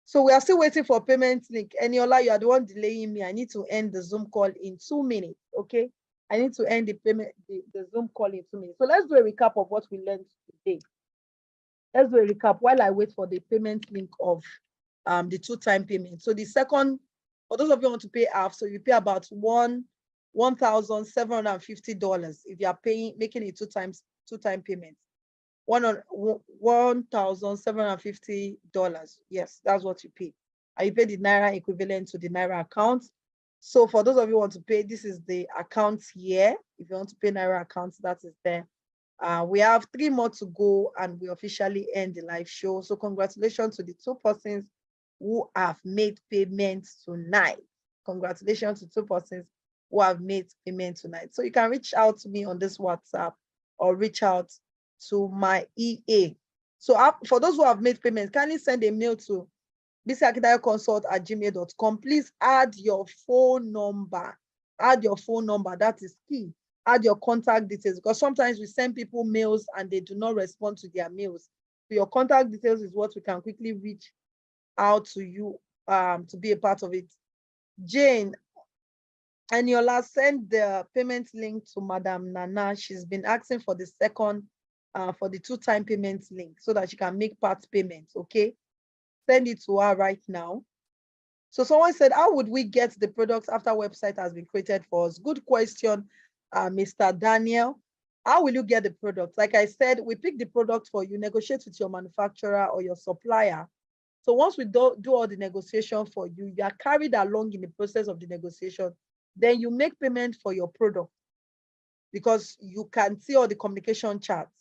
So we are still waiting for payment link. Eniola, you are the one delaying me. I need to end the Zoom call in 2 minutes. Okay. I need to end the payment, the Zoom call in 2 minutes. So let's do a recap of what we learned today. Let's do a recap while I wait for the payment link of the 2-time payment. So the second, for those of you who want to pay half, so you pay about $1,750 if you are making it 2-time payment. $1,750. Yes, that's what you pay. And you pay the Naira equivalent to the Naira account. So for those of you who want to pay, this is the account here. If you want to pay Naira accounts, that is there. We have 3 more to go and we officially end the live show. So congratulations to the 2 persons who have made payments tonight. Congratulations to 2 persons who have made payment tonight. So you can reach out to me on this WhatsApp or reach out to my EA. So for those who have made payments, kindly send a mail to bcakidayoconsult@gmail.com. Please add your phone number. Add your phone number. That is key. Add your contact details, because sometimes we send people mails and they do not respond to their mails. So your contact details is what we can quickly reach out to you to be a part of it. Jane, Eniola, send the payment link to Madam Nana. She's been asking for the second, for the 2-time payment link so that she can make part payments, okay? Send it to her right now. So someone said, how would we get the products after website has been created for us? Good question, Mr. Daniel. How will you get the product? Like I said, we pick the product for you, negotiate with your manufacturer or your supplier. So once we do all the negotiation for you, you are carried along in the process of the negotiation. Then you make payment for your product, because you can see all the communication chats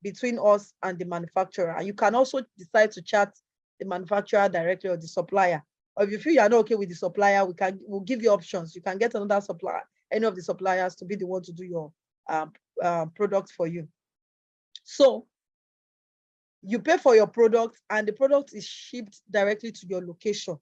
between us and the manufacturer. And you can also decide to chat the manufacturer directly or the supplier. Or if you feel you're not okay with the supplier, we'll give you options. You can get another supplier, any of the suppliers, to be the one to do your product for you. So you pay for your product and the product is shipped directly to your location,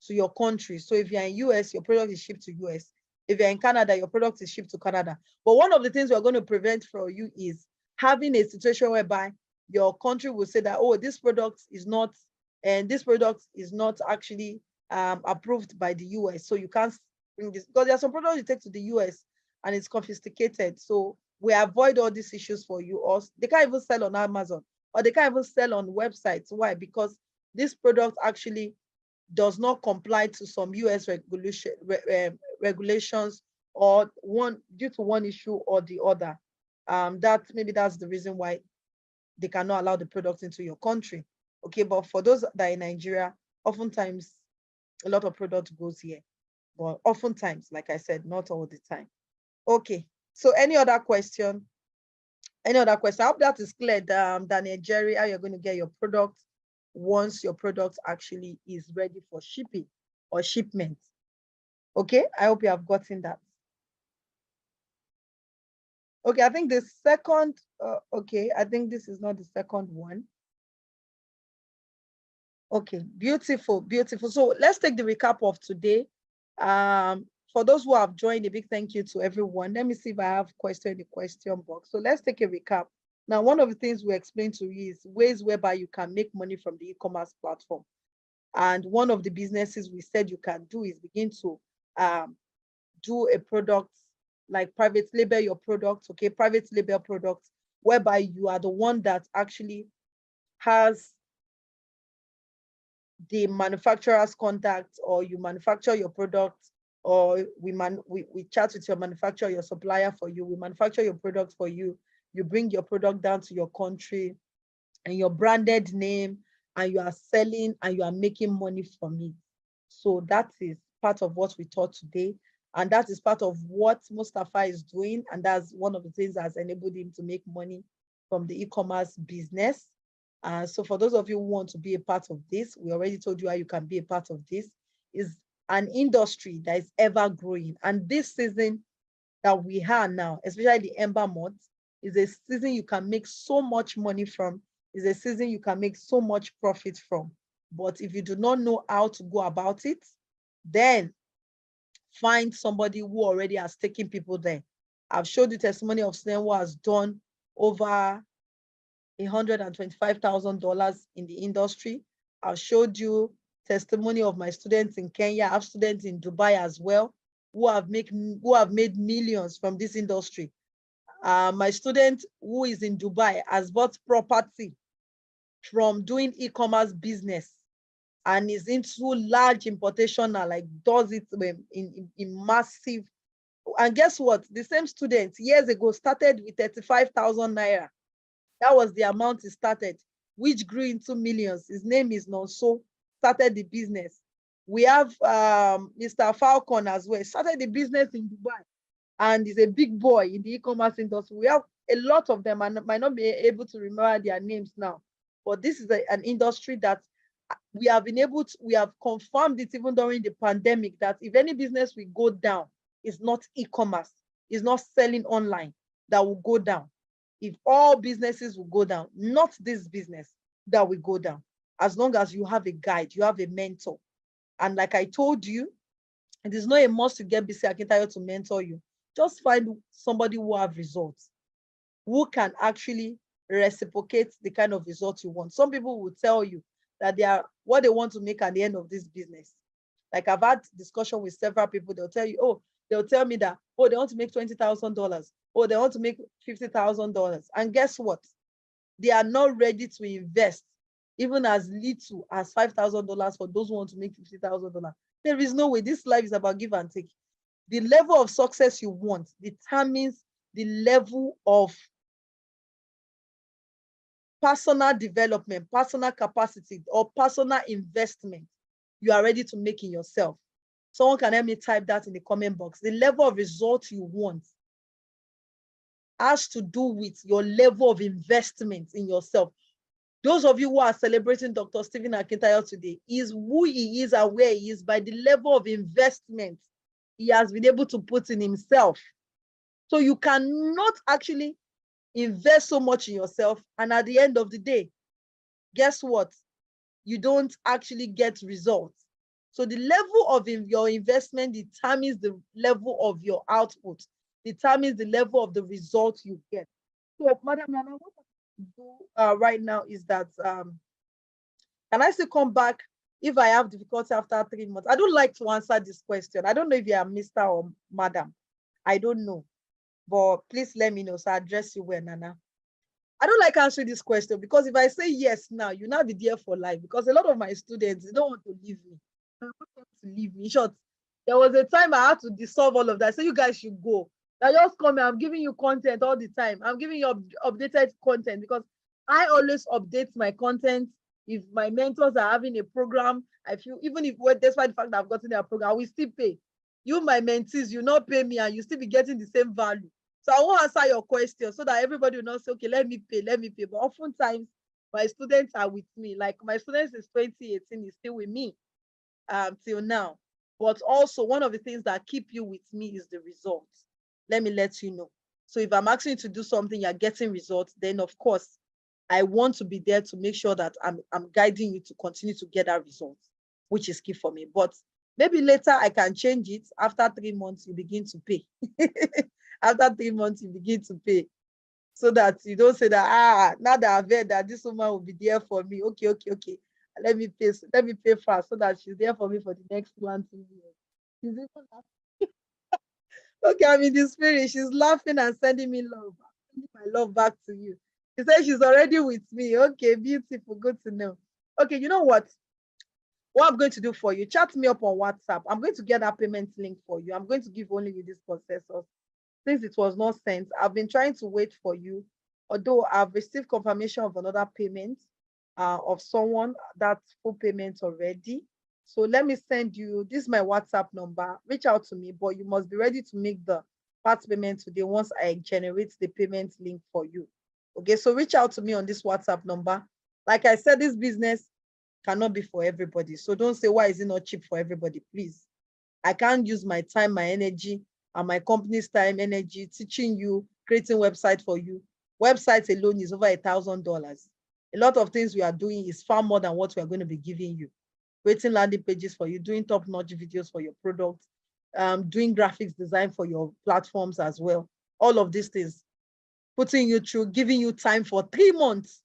to your country. So if you're in US, your product is shipped to US. If you're in Canada, your product is shipped to Canada. But one of the things we're going to prevent for you is having a situation whereby your country will say that, oh, this product is not, and this product is not actually approved by the US. So you can't bring this, because there are some products you take to the US and it's confiscated. So we avoid all these issues for you. Or they can't even sell on Amazon, or they can't even sell on websites. Why? Because this product actually does not comply to some US regulations, or due to one issue or the other. Maybe that's the reason why they cannot allow the product into your country. Okay, but for those that are in Nigeria, oftentimes a lot of product goes here. But oftentimes, like I said, not all the time. Okay, so any other question? Any other question? I hope that is clear, Daniel Jerry, how you're going to get your product once your product actually is ready for shipping or shipment. Okay, I hope you have gotten that. Okay, I think the second, okay, I think this is not the second one. Okay, beautiful, beautiful. So let's take the recap of today. For those who have joined, a big thank you to everyone. Let me see if I have question in the question box. So let's take a recap. Now, one of the things we explained to you is ways whereby you can make money from the e-commerce platform. And one of the businesses we said you can do is begin to do a product, like private label your product, okay, private label products, whereby you are the one that actually has the manufacturer's contact, or you manufacture your product, or we chat with your manufacturer, your supplier for you, we manufacture your product for you, you bring your product down to your country and your branded name, and you are selling and you are making money from it. So that is part of what we taught today. And that is part of what Mustafa is doing. And that's one of the things that has enabled him to make money from the e-commerce business. So for those of you who want to be a part of this, we already told you how you can be a part of this. Is an industry that is ever growing. And this season that we have now, especially the Ember month, is a season you can make so much money from, is a season you can make so much profit from. But if you do not know how to go about it, then find somebody who already has taken people there. I've showed you testimony of student who has done over $125,000 in the industry. I've showed you testimony of my students in Kenya. I have students in Dubai as well who have made millions from this industry. My student who is in Dubai has bought property from doing e-commerce business and is into large importation now, like does it in massive. And guess what? The same student years ago started with 35,000 naira. That was the amount he started, which grew into millions. His name is Nonso, started the business. We have Mr. Falcon as well, started the business in Dubai and is a big boy in the e-commerce industry. We have a lot of them and might not be able to remember their names now, but this is an industry that we have been able to, we have confirmed it even during the pandemic that if any business will go down, it's not e-commerce, it's not selling online that will go down. If all businesses will go down, not this business that will go down, as long as you have a guide, you have a mentor. And like I told you, it is not a must to get BC Akintayo to mentor you. Just find somebody who have results, who can actually reciprocate the kind of results you want. Some people will tell you that they are what they want to make at the end of this business. Like I've had discussion with several people, they'll tell you, oh, they'll tell me that, oh, they want to make $20,000, or they want to make $50,000. And guess what? They are not ready to invest even as little as $5,000 for those who want to make $50,000. There is no way. This life is about give and take. The level of success you want determines the level of personal development, personal capacity, or personal investment you are ready to make in yourself. Someone can help me type that in the comment box. The level of results you want has to do with your level of investment in yourself. Those of you who are celebrating Dr. Stephen Akintayo today is who he is and where he is by the level of investment he has been able to put in himself. So you cannot actually invest so much in yourself, and at the end of the day, guess what? You don't actually get results. So the level of your investment determines the level of your output, determines the level of the results you get. So, Madam Nana, what I do right now is that, can I still come back if I have difficulty after 3 months? I don't like to answer this question. I don't know if you are Mr. or Madam. I don't know. But please let me know so I address you well, Nana. I don't like answering this question because if I say yes now, you'll not be there for life, because a lot of my students, they don't want to leave me. They don't want to leave me. In short, there was a time I had to dissolve all of that. So you guys should go. Now just come here. I'm giving you content all the time. I'm giving you updated content because I always update my content. If my mentors are having a program, I feel even if despite the fact that I've gotten their program, I will still pay. You, my mentees, you not pay me and you still be getting the same value. So I won't answer your question so that everybody will not say, okay, let me pay. But oftentimes, my students are with me. Like my students is 2018 is still with me till now. But also one of the things that keep you with me is the results. Let me let you know. So if I'm asking you to do something, you're getting results, then of course, I want to be there to make sure that I'm guiding you to continue to get that result, which is key for me. But maybe later I can change it. After 3 months, you begin to pay. After 3 months, you begin to pay. So that you don't say that, now that I've heard that this woman will be there for me. Okay. Let me pay fast so that she's there for me for the next 1-2 years. Okay, I'm in the spirit. She's laughing and sending me love. I'm sending my love back to you. She said she's already with me. Okay, beautiful. Good to know. Okay, you know what? What I'm going to do for you, chat me up on WhatsApp. I'm going to get that payment link for you. I'm going to give only you this processor. Since it was not sent, I've been trying to wait for you. Although I've received confirmation of another payment of someone, that's full payment already. So let me send you, this is my WhatsApp number. Reach out to me, but you must be ready to make the part payment today once I generate the payment link for you. Okay, so reach out to me on this WhatsApp number. Like I said, this business cannot be for everybody. So don't say, why is it not cheap for everybody? Please. I can't use my time, my energy, and my company's time, energy, teaching you, creating website for you. Websites alone is over $1,000. A lot of things we are doing is far more than what we are going to be giving you. Creating landing pages for you, doing top-notch videos for your products, doing graphics design for your platforms as well. All of these things, putting you through, giving you time for 3 months.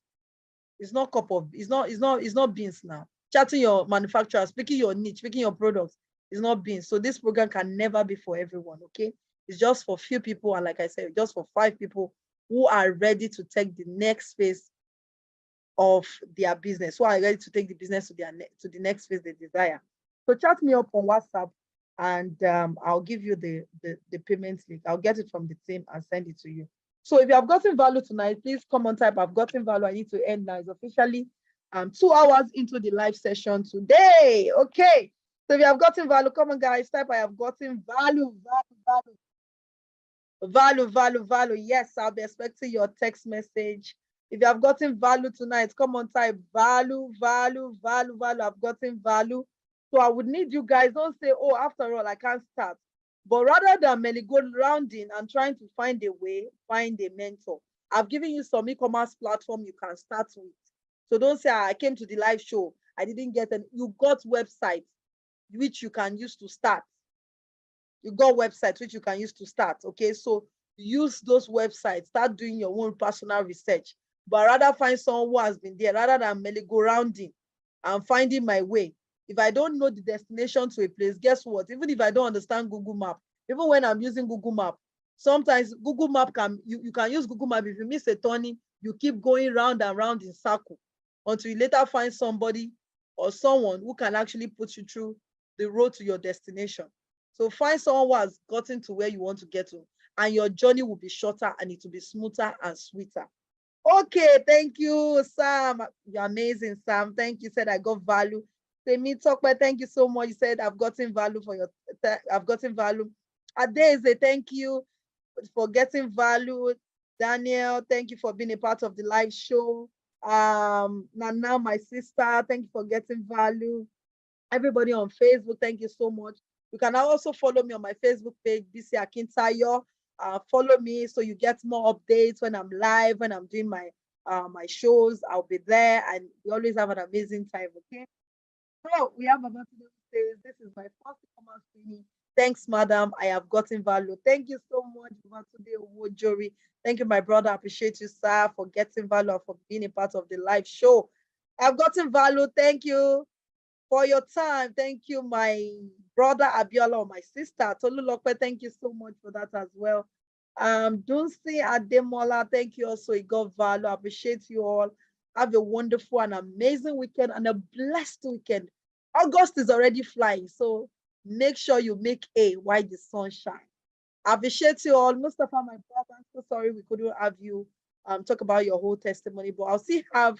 It's not it's not beans now. Chatting your manufacturers, picking your niche, picking your products is not beans. So this program can never be for everyone, okay? It's just for few people, and like I said, just for 5 people who are ready to take the next phase of their business, who are ready to take the business to the next phase they desire. So chat me up on WhatsApp, and I'll give you the payment link. I'll get it from the team and send it to you. So if you have gotten value tonight, please come on, type I've gotten value. I need to end now. It's officially 2 hours into the live session today. Okay. So if you have gotten value, come on, guys, type I have gotten value, value. Yes, I'll be expecting your text message. If you have gotten value tonight, come on, type value. I've gotten value. So I would need you guys, don't say, oh, after all, I can't start. But rather than merry-go-rounding and trying to find a way, find a mentor. I've given you some e-commerce platform you can start with. So don't say, I came to the live show, I didn't get any. You got websites which you can use to start. You got websites which you can use to start, okay? So use those websites, start doing your own personal research, but rather find someone who has been there rather than merry-go-rounding and finding my way. If I don't know the destination to a place, guess what? Even if I don't understand Google Map, even when I'm using Google Map, sometimes Google Map you can use Google Map. If you miss a turning, you keep going round and round in circle until you later find somebody or someone who can actually put you through the road to your destination. So find someone who has gotten to where you want to get to, and your journey will be shorter and it will be smoother and sweeter. Okay, thank you, Sam. You're amazing, Sam. Thank you. Said I got value. Say me talk, but thank you so much. You said I've gotten value for your. I've gotten value. Adeze, thank you for getting value. Daniel, thank you for being a part of the live show. Nana, my sister, thank you for getting value. Everybody on Facebook, thank you so much. You can also follow me on my Facebook page, BC Akintayo. Follow me so you get more updates when I'm live, when I'm doing my shows. I'll be there, and we always have an amazing time. Okay. So we have about to say this is my first e-commerce training. Thanks, madam. I have gotten value. Thank you so much, Wojori. Thank you, my brother. I appreciate you, sir, for getting value and for being a part of the live show. I've gotten value. Thank you for your time. Thank you, my brother Abiola or my sister Tolu Lokpe. Thank you so much for that as well. Dunsi Ademola, thank you also. It got value. I appreciate you all. Have a wonderful and amazing weekend and a blessed weekend. August is already flying, so make sure you make a while the sun shines. I appreciate you all. Mustafa, my brother, I'm so sorry we couldn't have you talk about your whole testimony, but I'll still have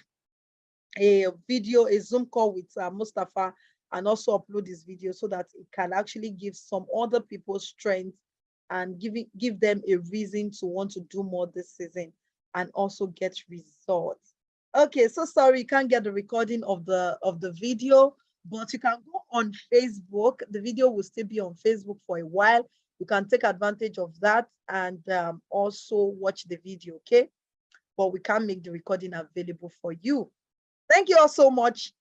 a video, a Zoom call with Mustafa, and also upload this video so that it can actually give some other people strength and give them a reason to want to do more this season and also get results. Okay, so sorry you can't get the recording of the video, but you can go on Facebook. The video will still be on Facebook for a while. You can take advantage of that and also watch the video, okay? But we can't make the recording available for you. Thank you all so much.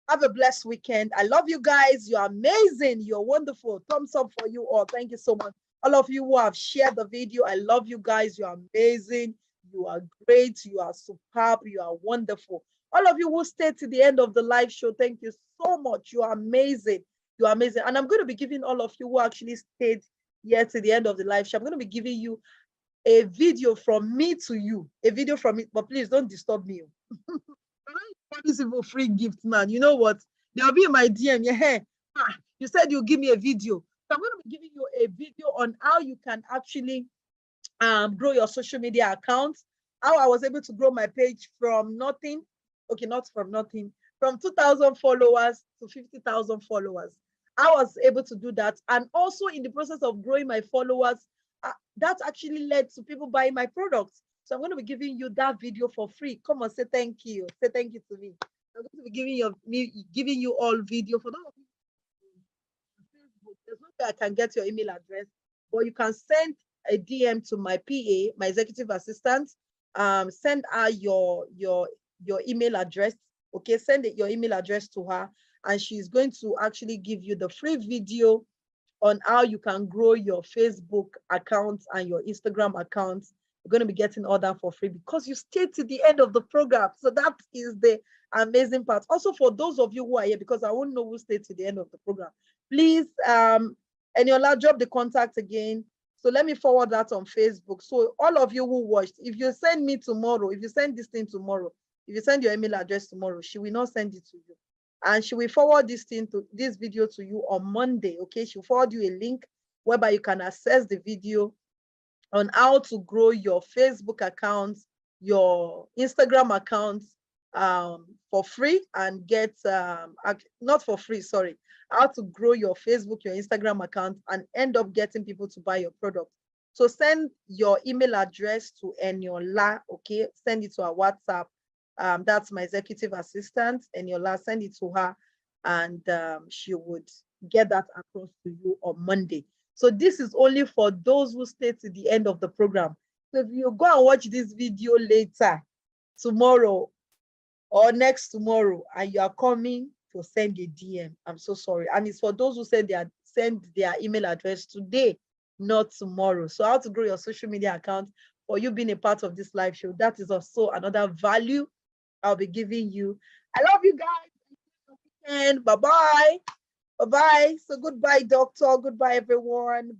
Have a blessed weekend. I love you guys. You're amazing. You're wonderful. Thumbs up for you all. Thank you so much. All of you who have shared the video, I love you guys. You're amazing. You are great. You are superb. You are wonderful. All of you who stayed to the end of the live show, thank you so much. You are amazing. You are amazing. And I'm going to be giving all of you who actually stayed here to the end of the live show, I'm going to be giving you a video from me to you. A video from me, but please don't disturb me. This is a free gift, man. You know what? They'll be in my DM. Yeah, you said you'll give me a video. So I'm going to be giving you a video on how you can actually grow your social media account. How I was able to grow my page from nothing. Okay, not from nothing. From 2,000 followers to 50,000 followers. I was able to do that. And also in the process of growing my followers, that actually led to people buying my products. So I'm going to be giving you that video for free. Come on, say thank you. Say thank you to me. I'm going to be giving you all video for those of you on Facebook. There's no way I can get your email address, but you can send a DM to my PA, my executive assistant. Send her your email address. Okay, send your email address to her, and she's going to actually give you the free video on how you can grow your Facebook account and your Instagram account. You're going to be getting all that for free because you stayed to the end of the program. So that is the amazing part. Also, for those of you who are here, because I won't know who stayed to the end of the program, please, Eniola, drop the contact again. So let me forward that on Facebook. So all of you who watched, if you send me tomorrow, if you send this thing tomorrow, if you send your email address tomorrow, she will not send it to you. And she will forward this video to you on Monday. Okay, she'll forward you a link whereby you can access the video on how to grow your Facebook account, your Instagram account for free, and get not for free, sorry, how to grow your Facebook, your Instagram account, and end up getting people to buy your product. So send your email address to Eniola, okay? Send it to our WhatsApp. That's my executive assistant, Eniola. Send it to her, and she would get that across to you on Monday. So this is only for those who stay to the end of the program. So if you go and watch this video later, tomorrow or next tomorrow, and you are coming to send a DM, I'm so sorry. And it's for those who send their email address today, not tomorrow. So how to grow your social media account for you being a part of this live show. That is also another value I'll be giving you. I love you guys. And bye-bye. Bye-bye. So goodbye, doctor. Goodbye, everyone.